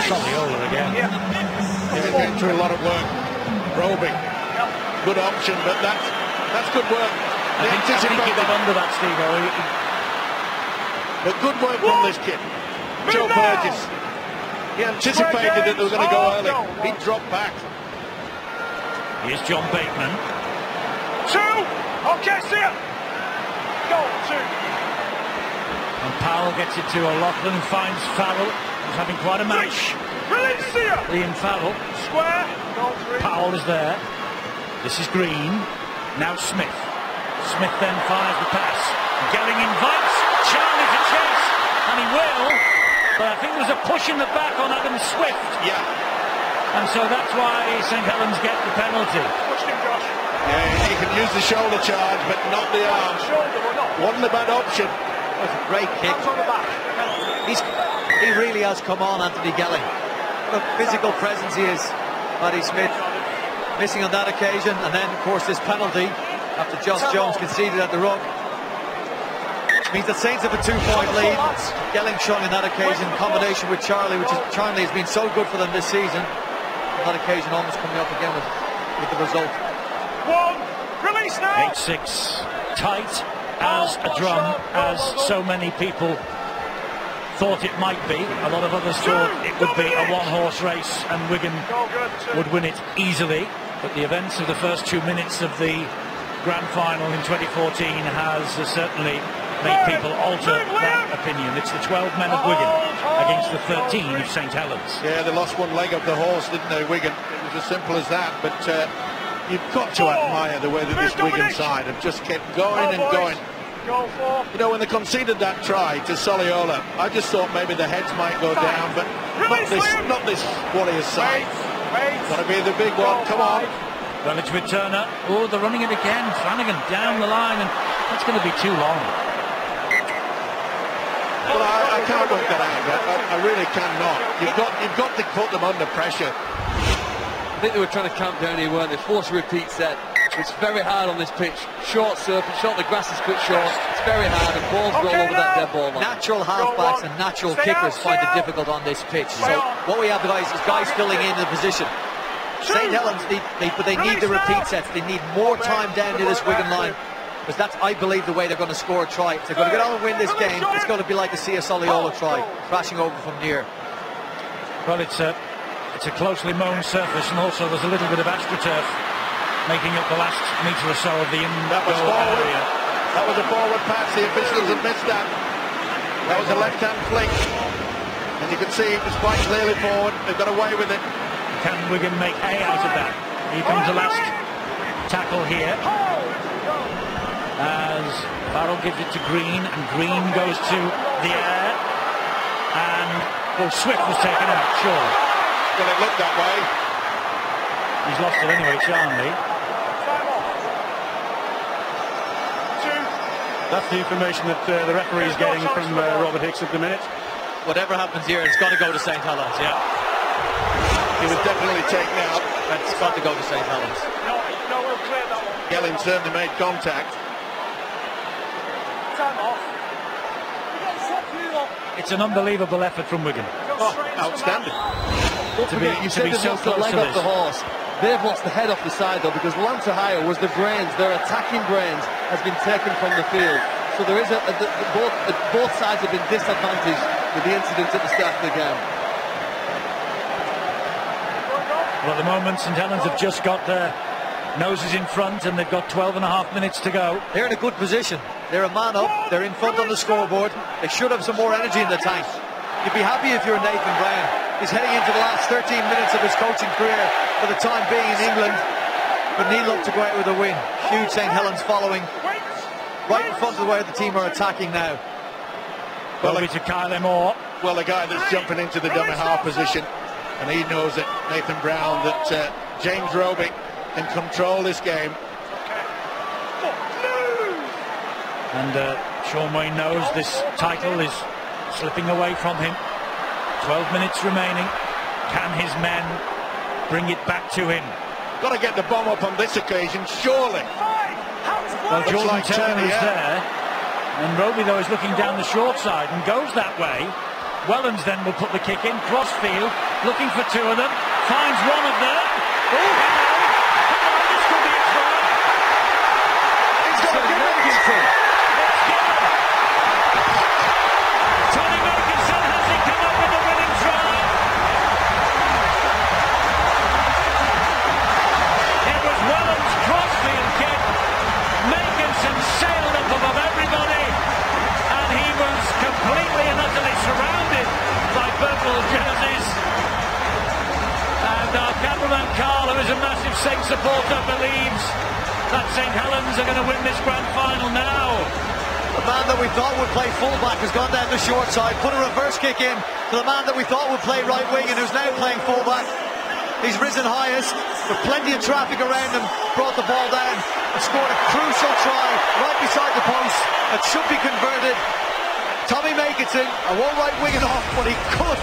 Soliola again. He's been through a lot of work. Roby, good option, but that's good work. I think he got under that, Steve-O. But good work from this kid, Joe Burgess. He anticipated that they were going to go early. He dropped back. Here's John Bateman. 2! Okay, see ya! Go, 2. And Powell gets it to O'Loughlin, finds Farrell, who's having quite a match. Release, see ya! Liam Farrell. Square. Go, 3. Powell is there. This is Green. Now Smith. Smith then fires the pass. Gelling invites Charlie to chase, and he will, but I think there's a push in the back on Adam Swift. Yeah. And so that's why St Helens get the penalty. Pushed him, Josh. Yeah, he can use the shoulder charge, but not the arm. Shoulder or not? Wasn't a bad option. That was a great kick. Hands on the back. He really has come on, Anthony Gelling. What a physical presence he is. Matty Smith missing on that occasion, and then of course this penalty after Josh Jones conceded at the ruck. Which means that Saints have a 2-point lead. Gelling showing on that occasion in combination with Charlie, Charlie has been so good for them this season. On that occasion almost coming up again with the result. 8-6, tight as a drum, as so many people thought it might be. A lot of others thought it would be a one-horse race and Wigan would win it easily. But the events of the first 2 minutes of the grand final in 2014 has certainly made people alter that opinion. It's the 12 men of Wigan against the 13 of St Helens. Yeah, they lost one leg of the horse, didn't they, Wigan? It was as simple as that. But you've got to admire the way that this Wigan side have just kept going and going. You know, when they conceded that try to Soliola, I just thought maybe the heads might go down, but not this Warriors side. Got to be the big one. Come on. Well, it's with Turner. Oh, they're running it again. Flanagan down the line, and that's going to be too long. Well, I can't work that out. I really cannot. You've got to put them under pressure. I think they were trying to camp down here, weren't they? Force a repeat set. It's very hard on this pitch. Short surface, the grass is cut short. It's very hard, and balls roll over that dead ball line. Natural halfbacks and natural kickers find it difficult on this pitch. So what we have, guys, is guys filling in the position. St Helens they need the repeat sets. They need more time down to this Wigan line, because that's, I believe, the way they're going to score a try. If they're going to get on and win this game, it's going to be like the C.S. Soliola try, crashing over from near. Well, it's a closely mown surface, and also there's a little bit of AstroTurf making up the last metre or so of the in-goal area. That was a forward pass. The officials have missed that. That was a left-hand flick, and you can see it was quite clearly forward. They've got away with it. Can Wigan make hay out of that? Here comes the last tackle here, as Farrell gives it to Green, and Green goes to the air, and Swift was taken out, sure. Well, it looked that way. He's lost it anyway, Charlie. That's the information that the referee is getting from Robert Hicks at the minute. Whatever happens here, it's got to go to St Helens, yeah. He was definitely taken out. It's got to go to St Helens. No, we'll clear that one. Gelling certainly made contact. Time off. It's an unbelievable effort from Wigan. Oh, outstanding. Don't forget, you said they've lost the leg off the horse. They've lost the head off the side, though, because Lance Ohio was the brains. Their attacking brains has been taken from the field. So there is both sides have been disadvantaged with the incident at the start of the game. Well, at the moment, St Helens have just got their noses in front, and they've got 12 and a half minutes to go. They're in a good position. They're a man up. They're in front on the scoreboard. They should have some more energy in the tank. You'd be happy if you're Nathan Brown. He's heading into the last 13 minutes of his coaching career for the time being in England. But he'd love to go out with a win. Huge St Helens following. Right in front of the way the team are attacking now. Well, to Kyle Moore. Well, a guy that's jumping into the dummy half position, and he knows that Nathan Brown, that James Roby can control this game. And Sean Wayne knows this title is slipping away from him. 12 minutes remaining. Can his men bring it back to him? Got to get the bomb up on this occasion, surely. Well, Jordan Turner is there, and Roby, though, is looking down the short side and goes that way. Wellens then will put the kick in, crossfield, looking for two of them, finds one of them. Oh, hello, this could be a try. He's got to give it. Tony Wilkinson has it come up with the winning try. It was Wellens' crossfield kick. Wilkinson sailed up above everybody, and he was completely and utterly surrounded by purple jerseys. And our cameraman Carl, who is a massive Saints supporter, believes that St Helens are going to win this grand final now. The man that we thought would play fullback has gone down the short side, put a reverse kick in to the man that we thought would play right wing and who's now playing fullback. He's risen highest, with plenty of traffic around him, brought the ball down and scored a crucial try right beside the post that should be converted. Tommy Makinson, I won't write Wigan off, but he could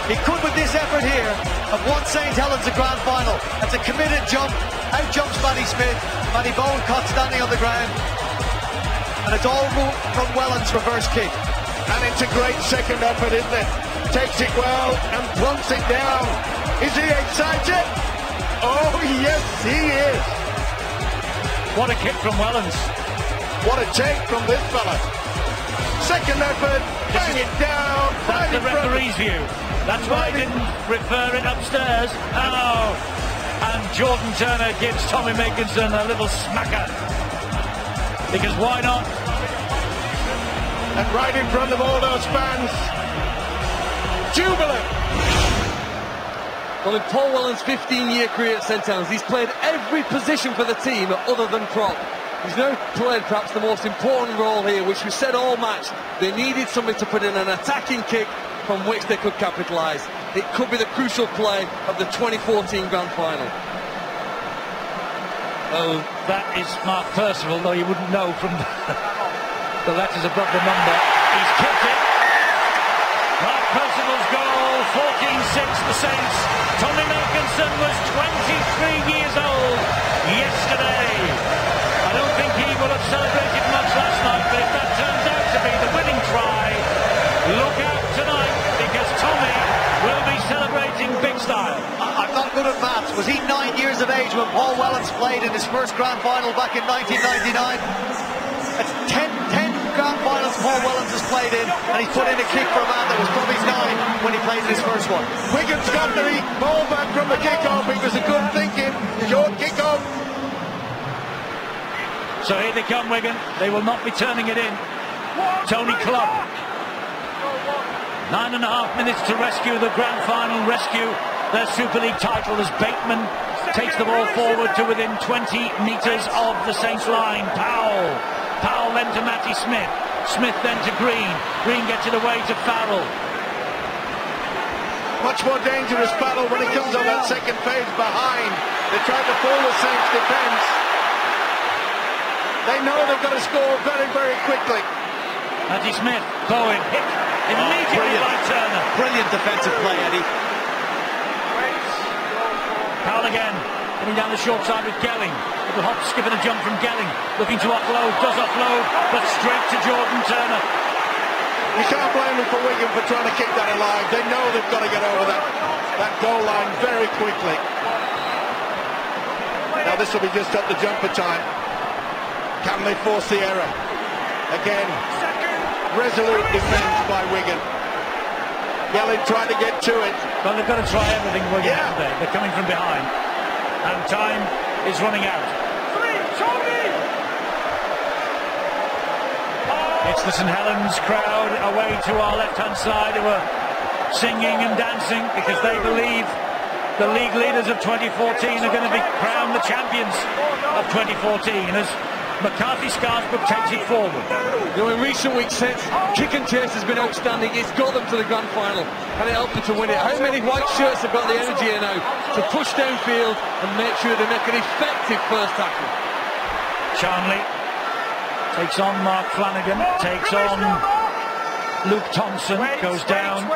He could, with this effort here, have won St Helens a grand final. That's a committed jump. Out jumps Matty Smith. Matty Bowen caught standing on the ground. And it's all from Whelan's reverse kick. And it's a great second effort, isn't it? Takes it well and plunks it down. Is he excited? Oh, yes, he is. What a kick from Whelans. What a take from this fella. Second effort, bang it down. That's the referee's view. That's why I didn't refer it upstairs. Oh, and Jordan Turner gives Tommy Makinson a little smacker. Because why not? And right in front of all those fans. Jubilant. Well, in Paul Whelan's 15-year career at St Helens, he's played every position for the team other than prop. He's now played perhaps the most important role here, which we said all match. They needed somebody to put in an attacking kick from which they could capitalise. It could be the crucial play of the 2014 Grand Final. Oh, that is Mark Percival, though you wouldn't know from the letters above the number. He's kicked it. Mark Percival's goal, 14-6 the Saints. Tommy Makinson was 23 years old yesterday. I don't think he will have celebrated much last night, but if that turns out to be the winning try, look out tonight, because Tommy will be celebrating big style. I'm not good at maths. Was he 9 years of age when Paul Whelans played in his first grand final back in 1999? That's 10 grand finals Paul Whelans has played in, and he's put in a kick for a man that was probably 9 when he played in his first one. Wigan's got the ball back from the kick-off. It was a good thinking. Short kick-off. So here they come, Wigan. They will not be turning it in. Tony Clubb. 9.5 minutes to rescue the grand final, rescue their Super League title as Bateman takes the ball forward to within 20 metres of the Saints line. Powell then to Matty Smith. Smith then to Green. Green gets it away to Farrell. Much more dangerous Farrell when he comes on that second phase behind. They tried to fool the Saints defence. They know they've got to score very, very quickly. Matty Smith, Bowen, hit immediately by Turner. Brilliant defensive play, Eddie. Powell again, getting down the short side with Gelling. Little hop, skip and a jump from Gelling. Looking to offload, does offload, but straight to Jordan Turner. You can't blame them for Wigan for trying to keep that alive. They know they've got to get over that goal line very quickly. Now this will be just at the jumper time. Can they force the error? Again, resolute defence by Wigan. Gelling trying to get to it. Well, they've got to try everything, Wigan, haven't they? They're coming from behind. And time is running out. It's the St Helens crowd away to our left-hand side who are singing and dancing because they believe the league leaders of 2014 are going to be crowned the champions of 2014 as McCarthy Scarsbrook takes it forward. You know, in recent weeks, kick and chase has been outstanding. It's got them to the grand final, and it helped them to win it. How many white shirts have got the energy here now to push downfield and make sure they make an effective first tackle? Charnley takes on Mark Flanagan, takes on Luke Thompson, goes down.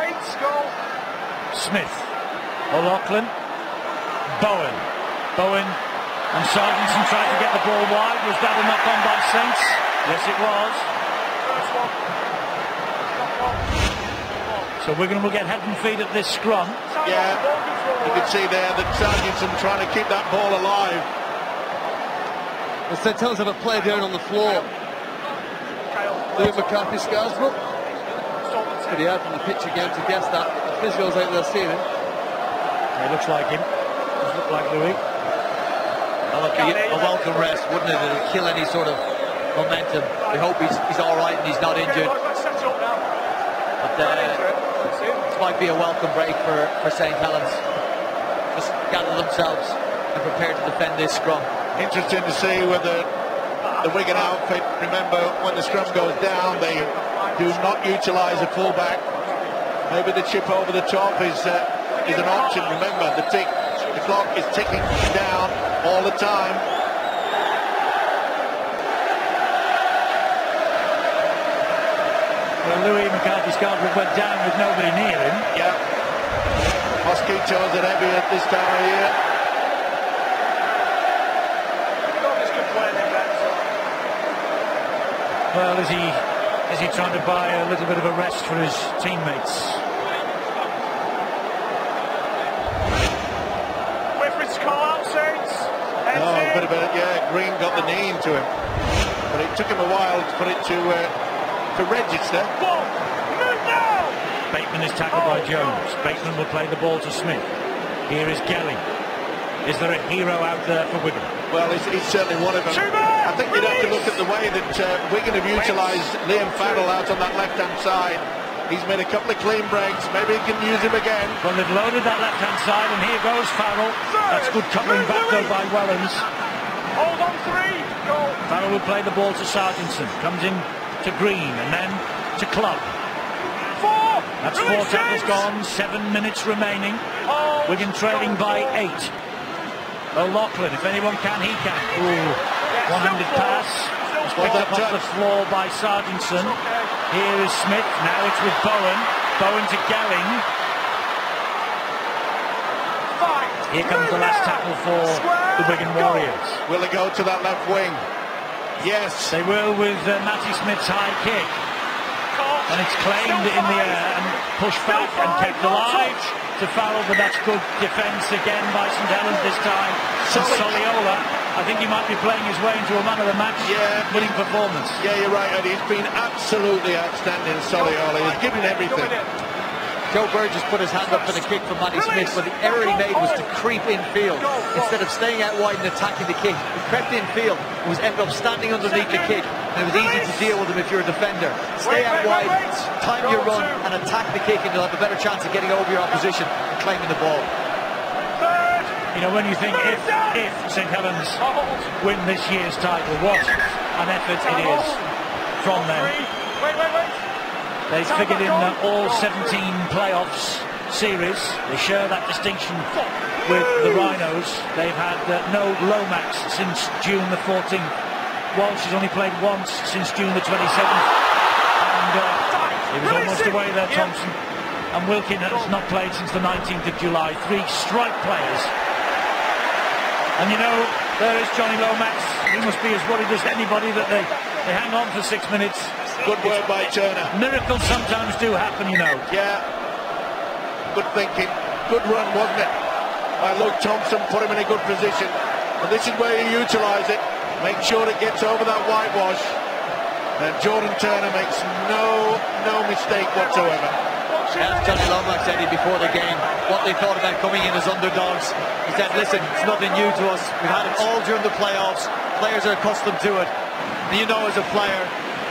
Smith, O'Loughlin, Bowen. And Sargentson tried to get the ball wide. Was that a knock-on by Saints? Yes, it was. So Wigan will get head and feet at this scrum. Yeah, you can see there that Sargentson trying to keep that ball alive. The St Helens have a play down on the floor. Luke McCarthy Scarsbrook. Pretty hard from the pitch again to guess that. The physio's out there seeing him. It looks like him. Does look like Louis. Well, it'd be a welcome rest, wouldn't it? It'll kill any sort of momentum. We hope he's all right and he's not injured. But this might be a welcome break for St Helens. Just gather themselves and prepare to defend this scrum. Interesting to see whether the Wigan outfit, remember, when the scrum goes down, they do not utilise a fullback. Maybe the chip over the top is an option. Remember, the clock is ticking down all the time. Well, Louis McCarthy Scarsbrook went down with nobody near him. Yeah. Mosquitoes are heavy at this time of year. Well, is he trying to buy a little bit of a rest for his teammates? Griffiths call out, Saints. Oh, but yeah, Green got the knee into him, but it took him a while for it to register. Move now. Bateman is tackled by Jones. Bateman will play the ball to Smith. Here is Gelling. Is there a hero out there for Wigan? Well, he's certainly one of them. I think you'd have to look at the way that Wigan have utilised Liam Farrell out on that left-hand side. He's made a couple of clean breaks. Maybe he can use him again. Well, they've loaded that left-hand side, and here goes Farrell. That's good covering back, though, by Wellens. Hold on, 3. Go. Farrell will play the ball to Sargentson. Comes in to Green, and then to Clubb. 4. That's 4 tackles gone, 7 minutes remaining. Wigan trailing by 8. O'Loughlin, if anyone can, he can. Ooh, one-handed pass. It's picked up off the floor by Sargentson. Here is Smith. Now it's with Bowen. Bowen to Gelling. Here comes the last tackle for the Wigan Warriors. Will they go to that left wing? Yes. They will, with Matty Smith's high kick. And it's claimed in the air and pushed back and kept alive to Farrell, but that's good defence again by St Helens this time. And Soliola, I think he might be playing his way into a man of the match winning performance. Yeah, you're right, Eddie. He's been absolutely outstanding, Soliola. He's given everything. Joe Burgess put his hand up for the kick from Matty Smith, but the error he made was to creep infield. Instead of staying out wide and attacking the kick, he crept infield and was ended up standing underneath the kick. And it was easy to deal with him if you're a defender. Stay out wide, time your run and attack the kick, and you'll have a better chance of getting over your opposition and claiming the ball. You know, when you think if St Helens win this year's title, what an effort it is from them. They figured in all 17 playoffs series. They share that distinction with the Rhinos. They've had no Lomax since June the 14th. Walsh has only played once since June the 27th. And he was almost away there, Thompson. And Wilkin has not played since the 19th of July. 3 strike players. And you know, there is Johnny Lomax. He must be as worried as anybody that they hang on for 6 minutes. Good work by Turner. Miracles sometimes do happen, you know. Yeah. Good thinking. Good run, wasn't it? By Luke Thompson, put him in a good position. And this is where you utilise it. Make sure it gets over that whitewash. And Jordan Turner makes no mistake whatsoever. Asked Johnny Lomax, Eddie, before the game what they thought about coming in as underdogs. He said, listen, it's nothing new to us. We've had it all during the playoffs. Players are accustomed to it. And you know, as a player,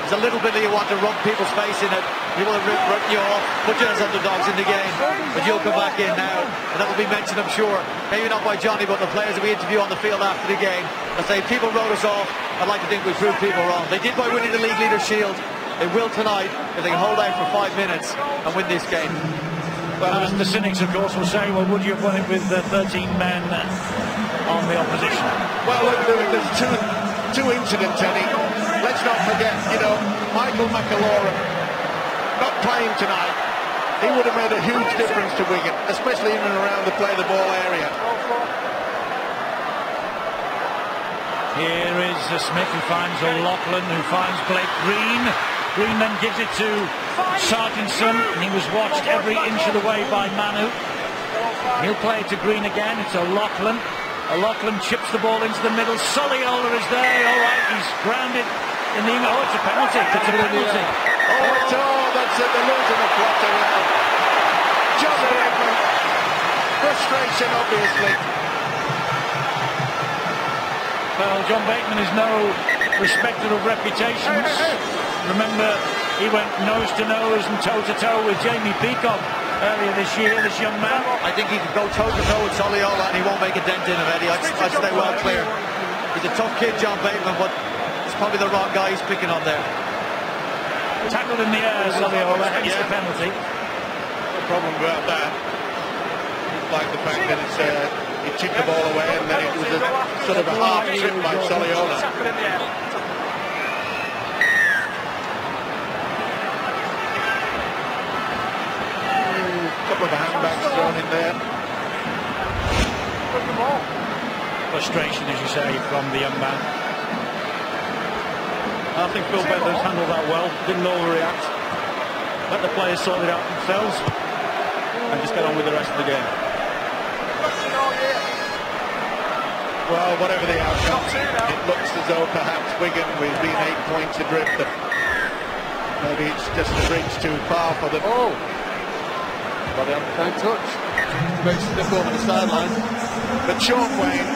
there's a little bit that you want to rub people's face in it. People will rip you off, put you as underdogs in the game. But you'll come back in now. And that'll be mentioned, I'm sure. Maybe not by Johnny, but the players that we interview on the field after the game. They'll say, people wrote us off. I'd like to think we proved people wrong. They did by winning the League Leaders' Shield. They will tonight if they can hold out for 5 minutes and win this game. Well, the cynics, of course, will say, well, would you have won it with 13 men on the opposition? Well, look, there's two incidents, Eddie. Let's not forget, you know, Michael McAlorum not playing tonight. He would have made a huge difference to Wigan, especially in and around the play the ball area. Here is Smith, who finds O'Loughlin, who finds Blake Green. Green then gives it to Sargentson, and he was watched every inch of the way by Manu. He'll play it to Green again. It's O'Loughlin. O'Loughlin chips the ball into the middle. Soliola is there. All right, he's grounded in the... Oh, it's a penalty. It's a penalty. That's it. They're losing the plot around. John Bateman. Frustration, obviously. Well, John Bateman is no respecter of reputations. Remember, he went nose-to-nose and toe-to-toe with Jamie Peacock earlier this year, this young man. I think he could go toe-to-toe with Soliola and he won't make a dent in him, Eddie. I'd stay well clear. He's a tough kid, John Bateman, but it's probably the wrong guy he's picking on there. Tackled in the air, Soliola, hence the penalty. No problem about that. Like the fact that he chipped the ball away and then it was a sort of a half trip by Soliola. couple of handbags thrown in there. Frustration, as you say, from the young man. I think Phil Bedler's handled that well, didn't overreact, let the players sort it out themselves and just get on with the rest of the game. Well, whatever the outcome, it looks as though perhaps Wigan will be 8 points adrift. Maybe it's just a bridge too far for them. Oh! Got the underhand touch. Very stiff over the sideline. But Sean Wayne,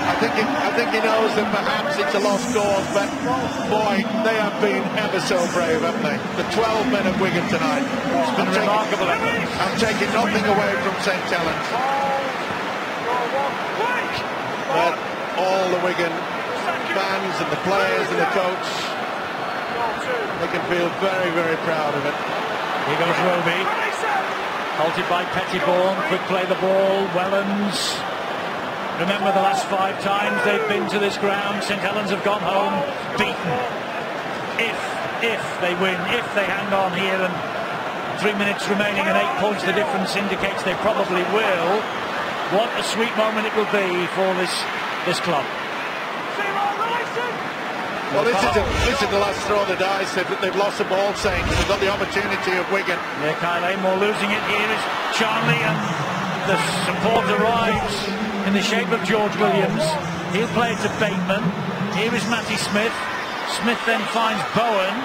I think he knows that perhaps it's a lost cause, but boy, they have been ever so brave, haven't they? The 12 men of Wigan tonight. It's been remarkable. I'm taking nothing away from St Helens. But all the Wigan fans and the players and the coach, they can feel very, very proud of it. Here goes Roby. Halted by Pettiborn. Quick play the ball. Wellens. Remember the last 5 times they've been to this ground, St Helens have gone home beaten. If they win, if they hang on here, and 3 minutes remaining and 8 points, the difference indicates they probably will. What a sweet moment it will be for this club. Well, this is the last throw of the dice. They've lost the ball, Saints. They've got the opportunity of Wigan. Yeah, Kyle Amor losing it. Here is Charlie, and the support arrives in the shape of George Williams. He'll play it to Bateman. Here is Matty Smith. Smith then finds Bowen.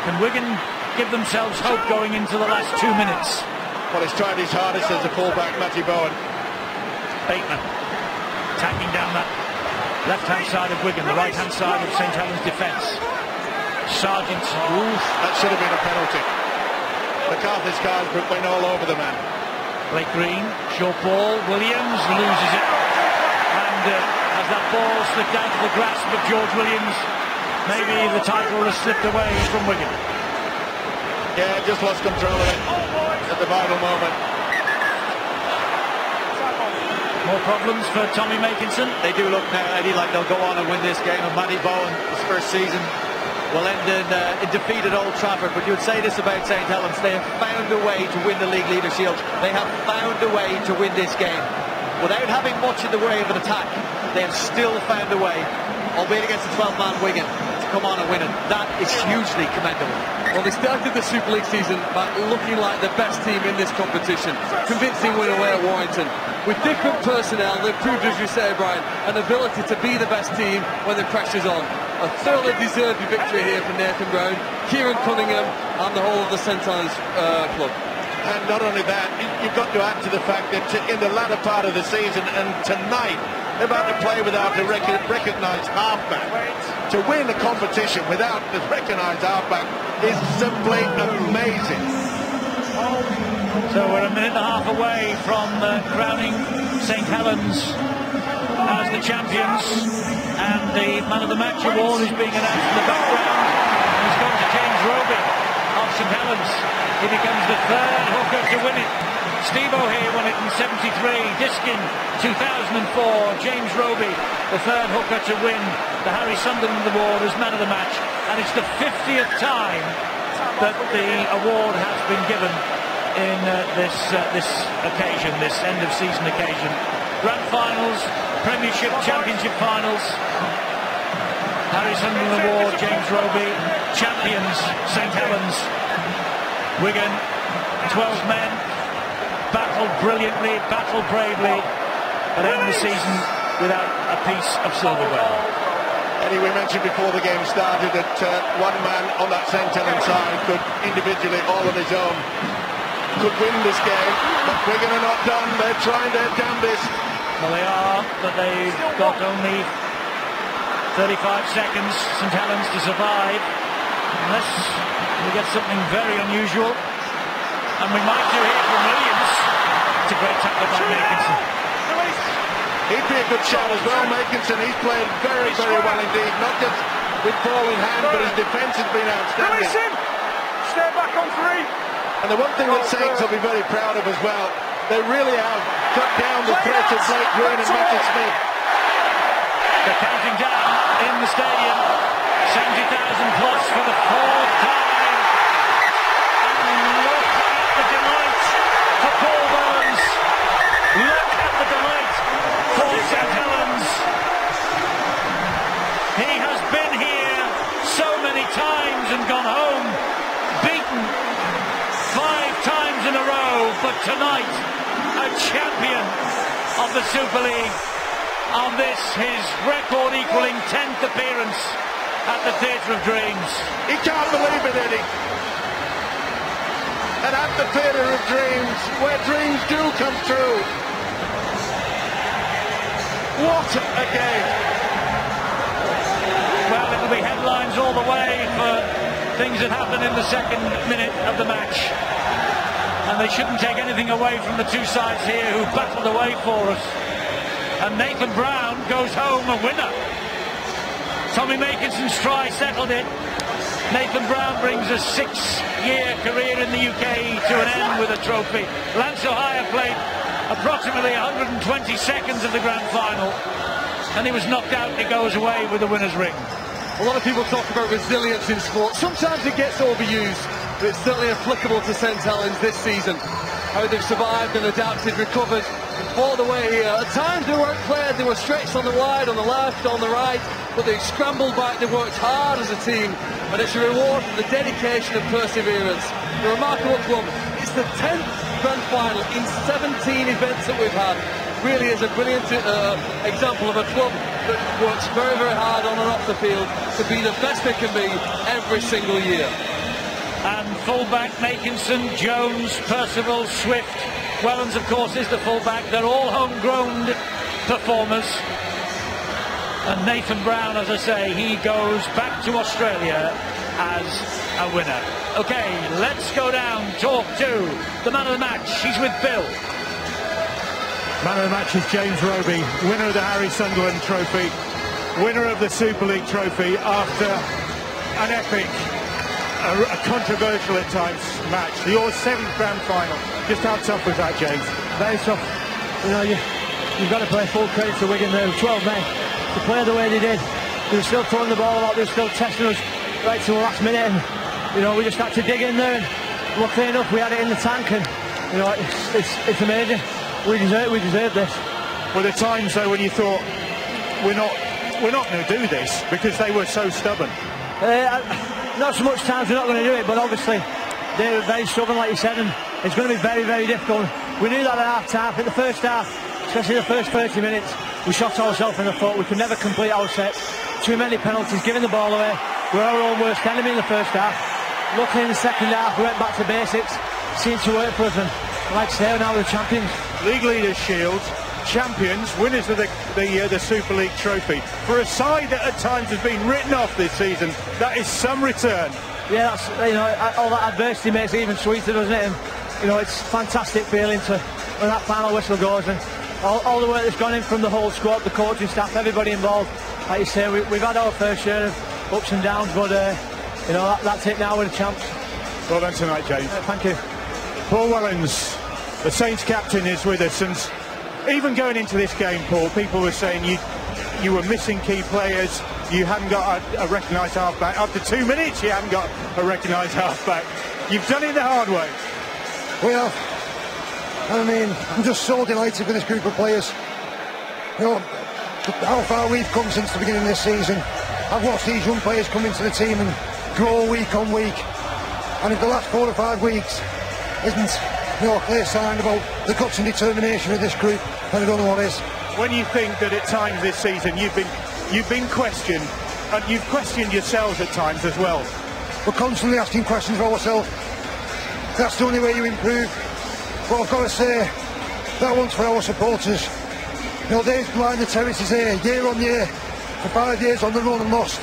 Can Wigan give themselves hope going into the last 2 minutes? Well, he's tried his hardest as a fullback, Matty Bowen. Bateman attacking down that left-hand side of Wigan, the right-hand side of St Helens' defence. Sargent. That should have been a penalty. McCarthy's Carsbrook went all over the man. Blake Green, short ball, Williams loses it. And as that ball slipped out of the grasp of George Williams, maybe the title has slipped away from Wigan. Yeah, just lost control of it at the vital moment. More problems for Tommy Makinson. They do look now, Eddie, like they'll go on and win this game. And Matty Bowen, his first season, will end in defeat at Old Trafford. But you would say this about St Helens: they have found a way to win the League Leader Shield. They have found a way to win this game. Without having much in the way of an attack, they have still found a way, albeit against a 12-man Wigan, to come on and win it. That is hugely commendable. Well, they started the Super League season by looking like the best team in this competition. Convincing win away at Warrington. With different personnel, they've proved, as you say, Brian, an ability to be the best team when the pressure's on. A thoroughly deserved victory here for Nathan Brown, Kieran Cunningham and the whole of the St Helens club. And not only that, you've got to add to the fact that in the latter part of the season and tonight, they're about to play without a recognised halfback. To win a competition without the recognised halfback is simply amazing. So we're a minute and a half away from crowning St Helens as the champions, and the man of the match award is being announced in the background. It's gone to James Roby of St Helens. He becomes the third hooker to win it. Steve O'Hare won it in '73, Diskin 2004, James Roby the third hooker to win the Harry Sunderland Award as man of the match, and it's the 50th time that the award has been given in this occasion, this end of season occasion. Grand finals, Premiership, Championship finals. Harry Sunderland Award, James Roby. Champions, St Helens. Wigan, 12 men, battled brilliantly, battled bravely, but end the season without a piece of silverware. Eddie, we mentioned before the game started that one man on that St Helens side could individually, all on his own, could win this game, but Wigan are not done. They're trying their damnedest. Well, they are, but they've got only 35 seconds, St Helens, to survive, unless we get something very unusual, and we might do here from Williams. It's a great tackle by Makinson. He'd be a good shot as well, Makinson. He's played very, very well indeed, not just with ball in hand, but his defence has been outstanding. Stay back on 3. And the one thing that Saints will be very proud of as well, they really have cut down the threat of Blake Green and Matty Smith. They're counting down in the stadium, 70,000 plus for the 4th time. And look at the delight for Paul tonight a champion of the Super League on this, his record-equaling 10th appearance at the Theatre of Dreams. He can't believe it, Eddie. And at the Theatre of Dreams, where dreams do come true. What a game. Well, it'll be headlines all the way for things that happened in the second minute of the match. And they shouldn't take anything away from the two sides here who battled away for us. And Nathan Brown goes home a winner. Tommy Makinson's try settled it. Nathan Brown brings a 6-year career in the UK to an end with a trophy. Lance O'Hire played approximately 120 seconds of the grand final, and he was knocked out and he goes away with the winner's ring. A lot of people talk about resilience in sport. Sometimes it gets overused, but it's certainly applicable to St Helens this season. How they've survived and adapted, recovered, and fought the way here. At times they weren't cleared, they were stretched on the wide, on the left, on the right, but they scrambled back, they worked hard as a team, and it's a reward for the dedication and perseverance. A remarkable club. It's the 10th grand final in 17 events that we've had. Really is a brilliant example of a club that works very, very hard on and off the field to be the best they can be every single year. And fullback Makinson, Jones, Percival, Swift, Wellens of course is the fullback. They're all homegrown performers. And Nathan Brown, as I say, he goes back to Australia as a winner. Okay, let's go down, talk to the man of the match. He's with Bill. Man of the match is James Roby, winner of the Harry Sunderland Trophy, winner of the Super League Trophy after an epic, a controversial at times match. Your 7th grand final. Just how tough was that, James? Very tough. You know, you've got to play full credit to Wigan there. 12 men to play the way they did. They were still throwing the ball out. They were still testing us right to the last minute. And you know, we just had to dig in there. And luckily enough, we had it in the tank. And you know, it's amazing. We deserve this. Were there times though when you thought we're not going to do this because they were so stubborn? Not so much times we're not going to do it, but obviously they were very stubborn, like you said, and it's going to be very, very difficult. We knew that at half time. In the first half, especially the first 30 minutes, we shot ourselves in the foot. We could never complete our sets. Too many penalties, giving the ball away. We're our own worst enemy in the first half. Luckily in the second half, we went back to basics. Seemed to work for us, and like I say, we're now the champions. League Leaders Shield, champions, winners of the Super League Trophy. For a side that at times has been written off this season, that is some return. Yeah, that's, you know, all that adversity makes it even sweeter, doesn't it? And you know, it's a fantastic feeling when that final whistle goes, and all the work that's gone in from the whole squad, the coaching staff, everybody involved. Like you say, we've had our fair share of ups and downs, but you know, that's it now, we're the champs. Well done tonight, James. Thank you. Paul Wellens, the Saints captain, is with us, and even going into this game, Paul, people were saying you were missing key players, you hadn't got a recognised half-back. After 2 minutes, you hadn't got a recognised half-back. You've done it the hard way. Well, I mean, I'm just so delighted with this group of players. You know, how far we've come since the beginning of this season. I've watched these young players come into the team and grow week on week. And if the last 4 or 5 weeks isn't, you know, a clear sign about the guts and determination of this group, then I don't know what is. When you think that at times this season you've been questioned, and you've questioned yourselves at times as well. We're constantly asking questions of ourselves. That's the only way you improve. But I've got to say, that one's for our supporters. You know, they've lined the terraces here year on year for 5 years on the run and lost.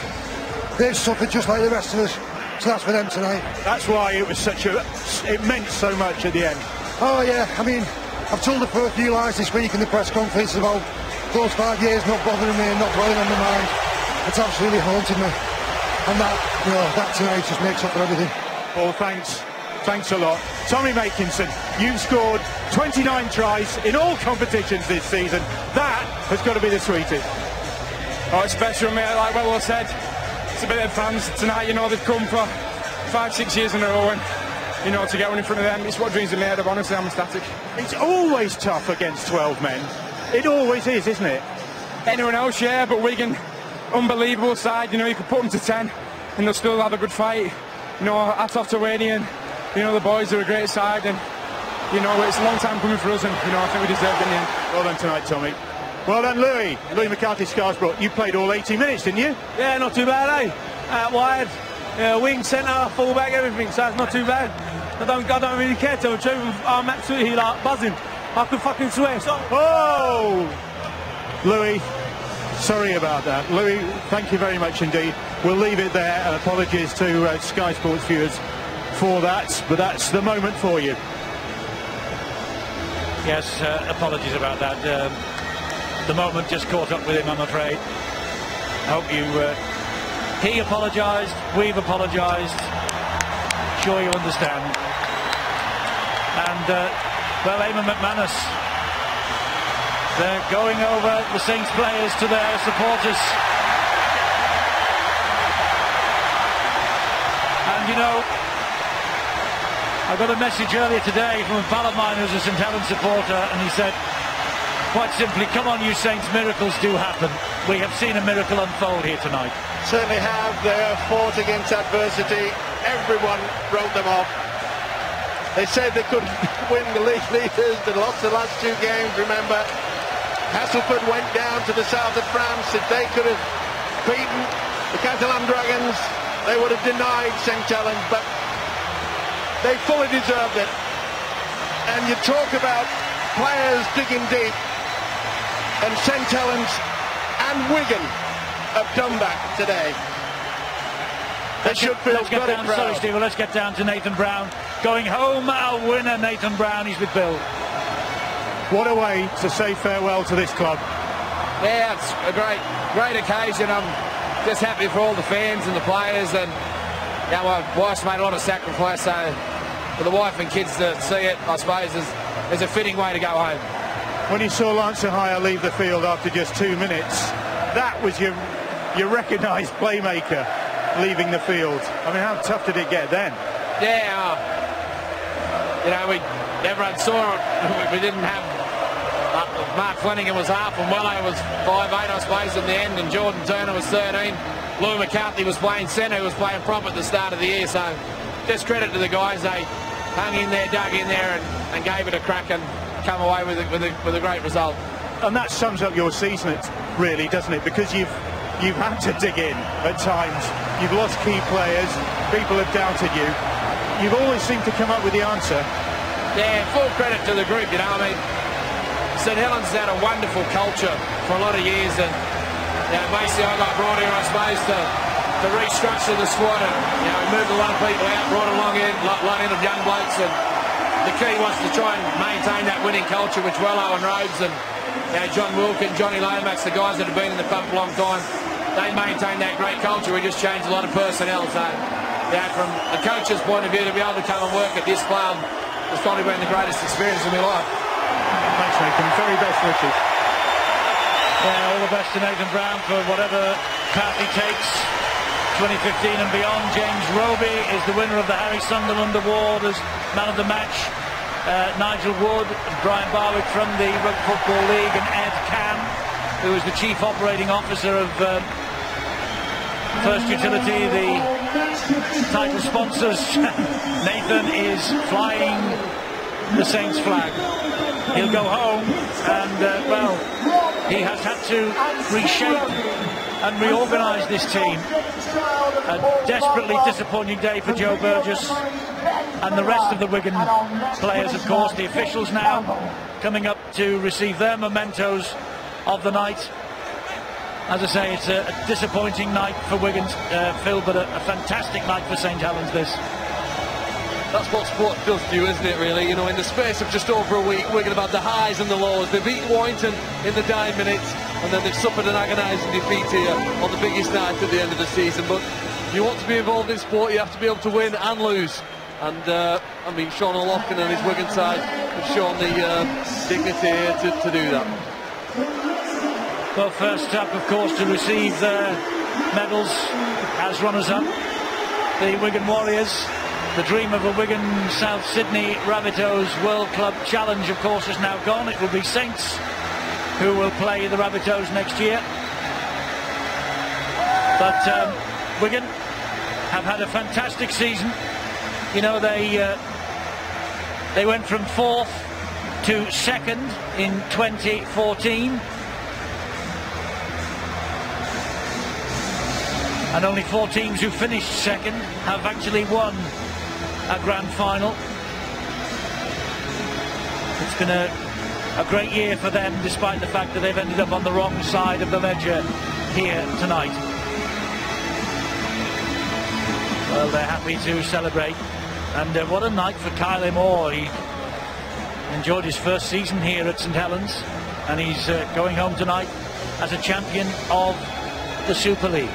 They've suffered just like the rest of us. So that's for them tonight. That's why it was it meant so much at the end. Oh yeah, I mean, I've told the first few lies this week in the press conference about those 5 years not bothering me and not dwelling on my mind. It's absolutely haunted me. And that, you know, that tonight just makes up for everything. Paul, thanks a lot. Tommy Makinson, you've scored 29 tries in all competitions this season. That has got to be the sweetest. Oh, it's special, mate. Like Well said, it's a bit of fans tonight. You know, they've come for 5-6 years in a row, and you know, to get one in front of them, it's what dreams are made of. Honestly, I'm ecstatic. It's always tough against 12 men. It always is, isn't it? Anyone else, yeah, but Wigan, unbelievable side. You know, you could put them to 10 and they'll still have a good fight. You know, hats off to Wayne, and you know, the boys are a great side, and you know, it's a long time coming for us, and you know, I think we deserved it in the end. Well done tonight, Tommy. Well done, Louis McCarthy, Scarsbrook. You played all 80 minutes, didn't you? Yeah, not too bad, Out wide, wing, centre, full back, everything. So it's not too bad. I don't really care. To the truth, I'm absolutely like buzzing. I could fucking swear. So oh, Louis. Sorry about that. Louis, thank you very much indeed. We'll leave it there, and apologies to Sky Sports viewers for that, but that's the moment for you. Yes, apologies about that. The moment just caught up with him, I'm afraid. I hope you... he apologised, we've apologised. Sure you understand. And, well, Eamon McManus, they're going over the Saints players to their supporters. And, you know, I got a message earlier today from a pal of mine who's a St Helens supporter, and he said, quite simply, come on you Saints, miracles do happen. We have seen a miracle unfold here tonight. Certainly have. They have fought against adversity. Everyone wrote them off. They said they couldn't win the league leaders. They lost the last 2 games, remember. Hasselford went down to the south of France. If they could have beaten the Catalan Dragons, they would have denied St Helens, but they fully deserved it. And you talk about players digging deep, and St Helens and Wigan have done that today. They should feel very proud. Sorry, Steve, let's get down to Nathan Brown. Going home, our winner, Nathan Brown. He's with Bill. What a way to say farewell to this club. Yeah, it's a great occasion. I'm just happy for all the fans and the players, and yeah, my wife's made a lot of sacrifice, so for the wife and kids to see it, I suppose, is a fitting way to go home. When you saw Lance Ohio leave the field after just 2 minutes, that was your recognised playmaker leaving the field. I mean, how tough did it get then? Yeah, you know, everyone saw it. We didn't have... Mark Flanagan was half, and Wello was 5'8", I suppose, in the end, and Jordan Turner was 13. Lou McCarthy was playing centre, who was playing prop at the start of the year, so just credit to the guys. They hung in there, dug in there, and gave it a crack and come away with a great result. And that sums up your season, really, doesn't it? Because you've had to dig in at times. You've lost key players. People have doubted you. You've always seemed to come up with the answer. Yeah, full credit to the group, you know. I mean, St Helens has had a wonderful culture for a lot of years, and you know, basically I got brought here, I suppose, to restructure the squad, and you know, we moved a lot of people out, brought along in a lot of young blokes, and the key was to try and maintain that winning culture, which Wello and Rhodes and you know, John Wilkin, Johnny Lomax, the guys that have been in the club for a long time, they maintain that great culture. We just changed a lot of personnel, so you know, from a coach's point of view, to be able to come and work at this club has probably been the greatest experience of my life. Thanks, Nathan. Very best wishes. Yeah, all the best to Nathan Brown for whatever path he takes, 2015 and beyond. James Roby is the winner of the Harry Sunderland Award as man of the match. Nigel Wood, Brian Barwick from the Rugby Football League, and Ed Cam, who is the Chief Operating Officer of First Utility, the title sponsors. Nathan is flying the Saints flag. He'll go home, and well, he has had to reshape and reorganise this team. A desperately disappointing day for Joe Burgess and the rest of the Wigan players, of course. The officials now coming up to receive their mementos of the night. As I say, it's a disappointing night for Wigan, Phil, but a fantastic night for St Helens this. That's what sport does to you, isn't it, really? You know, in the space of just over a week, Wigan have had the highs and the lows. They beat Warrington in the dying minutes, and then they've suffered an agonising defeat here on the biggest night at the end of the season. But if you want to be involved in sport, you have to be able to win and lose. And, I mean, Sean O'Loughlin and his Wigan side have shown the dignity here to do that. Well, first up, of course, to receive their medals as runners-up, the Wigan Warriors. The dream of a Wigan South Sydney Rabbitohs World Club Challenge, of course, is now gone. It will be Saints who will play the Rabbitohs next year. But Wigan have had a fantastic season. You know, they They went from 4th to 2nd in 2014. And only 4 teams who finished 2nd have actually won a grand final. It's been a great year for them, despite the fact that they've ended up on the wrong side of the ledger here tonight. Well, they're happy to celebrate. And what a night for Kyle Moore. He enjoyed his first season here at St Helens, and he's going home tonight as a champion of the Super League.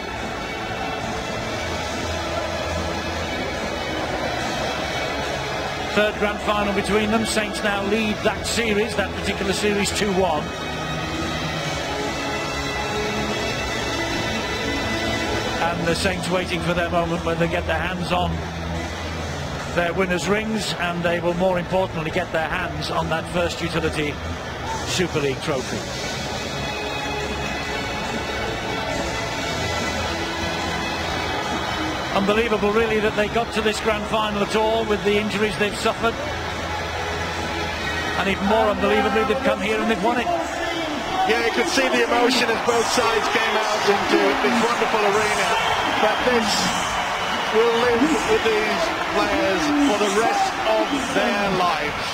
Third grand final between them. Saints now lead that series, that particular series, 2-1. And the Saints waiting for their moment when they get their hands on their winners' rings, and they will more importantly get their hands on that first utility Super League trophy. Unbelievable really that they got to this grand final at all with the injuries they've suffered, and even more unbelievably they've come here and they've won it. Yeah, you could see the emotion as both sides came out into this wonderful arena, but this will live with these players for the rest of their lives.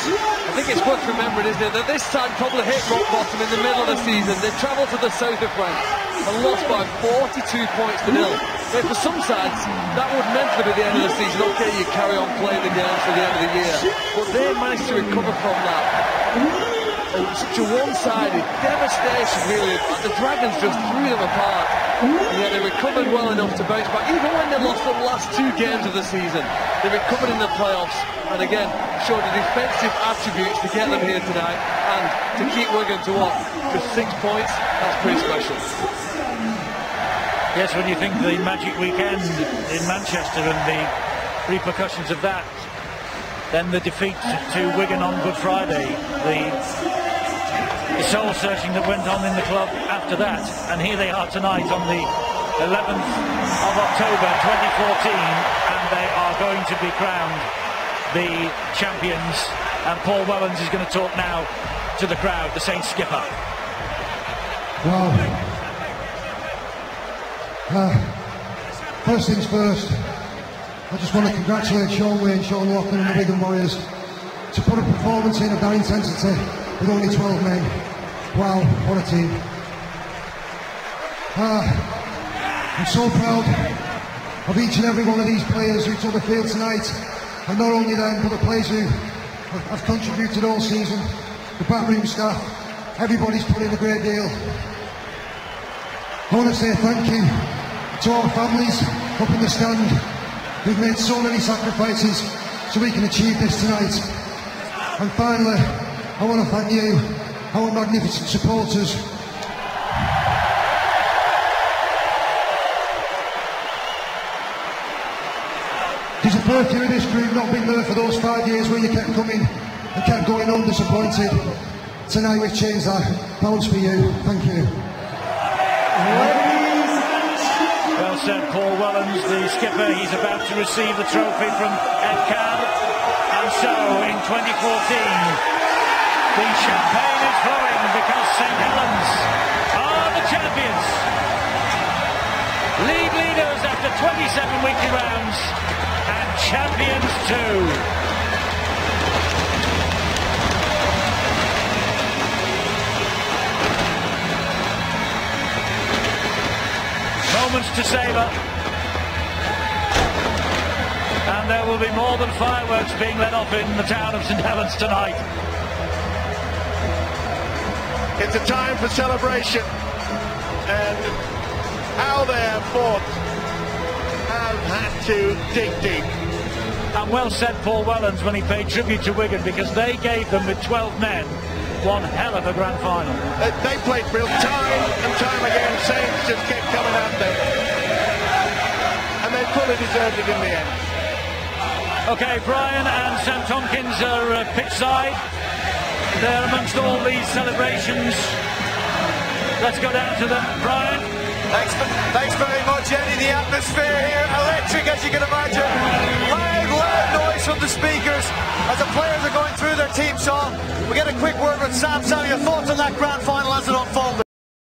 I think it's worth remembering, isn't it, that this side probably hit rock bottom in the middle of the season. They travelled to the south of France and lost by 42 points to 0. Now, for some sides, that would meant to be the end of the season. Okay, you carry on playing the games to the end of the year, but they managed to recover from that. Such a one-sided devastation, really. The Dragons just threw them apart. Yeah, they recovered well enough to bounce back. Even when they lost the last 2 games of the season, they recovered in the playoffs, and again showed the defensive attributes to get them here tonight, and to keep Wigan to what? Just 6 points. That's pretty special. Yes, when you think the magic weekend in Manchester and the repercussions of that, then the defeat to Wigan on Good Friday, the soul searching that went on in the club after that, and here they are tonight on the 11th of October 2014, and they are going to be crowned the champions. And Paul Wellens is going to talk now to the crowd, the Saints skipper. Wow. First things first, I just want to congratulate Sean Wayne, Sean Loughlin and the Wigan Warriors to put a performance in of that intensity with only 12 men. Wow, what a team. I'm so proud of each and every one of these players who took the field tonight, and not only them, but the players who have contributed all season, the backroom staff, everybody's put in a great deal. I want to say thank you to our families up in the stand who've made so many sacrifices so we can achieve this tonight. And finally, I want to thank you, our magnificent supporters. There's a fair few of this group not been there for those 5 years where you kept coming and kept going on disappointed. Tonight we've changed that. Pounds for you. Thank you. Well said, Paul Wellens, the skipper. He's about to receive the trophy from Ed Cab. And so, in 2014, the champagne is flowing because St Helens are the champions. League leaders after 27 weekly rounds, and champions too. Moments to savour, and there will be more than fireworks being let off in the town of St Helens tonight. It's a time for celebration, and how they have fought, have had to dig deep. And well said Paul Wellens when he paid tribute to Wigan, because they gave them, with 12 men, one hell of a grand final. They played real time and time again. Saints just kept coming at them, and they fully deserved it in the end. Okay, Brian and Sam Tompkins are pitch side. They're amongst all these celebrations. Let's go down to them. Brian? Thanks very much, Eddie. The atmosphere here, electric as you can imagine. Loud noise from the speakers as the players are going through their team song. We get a quick word with Sam. Sam, your thoughts on that grand final as it unfolded?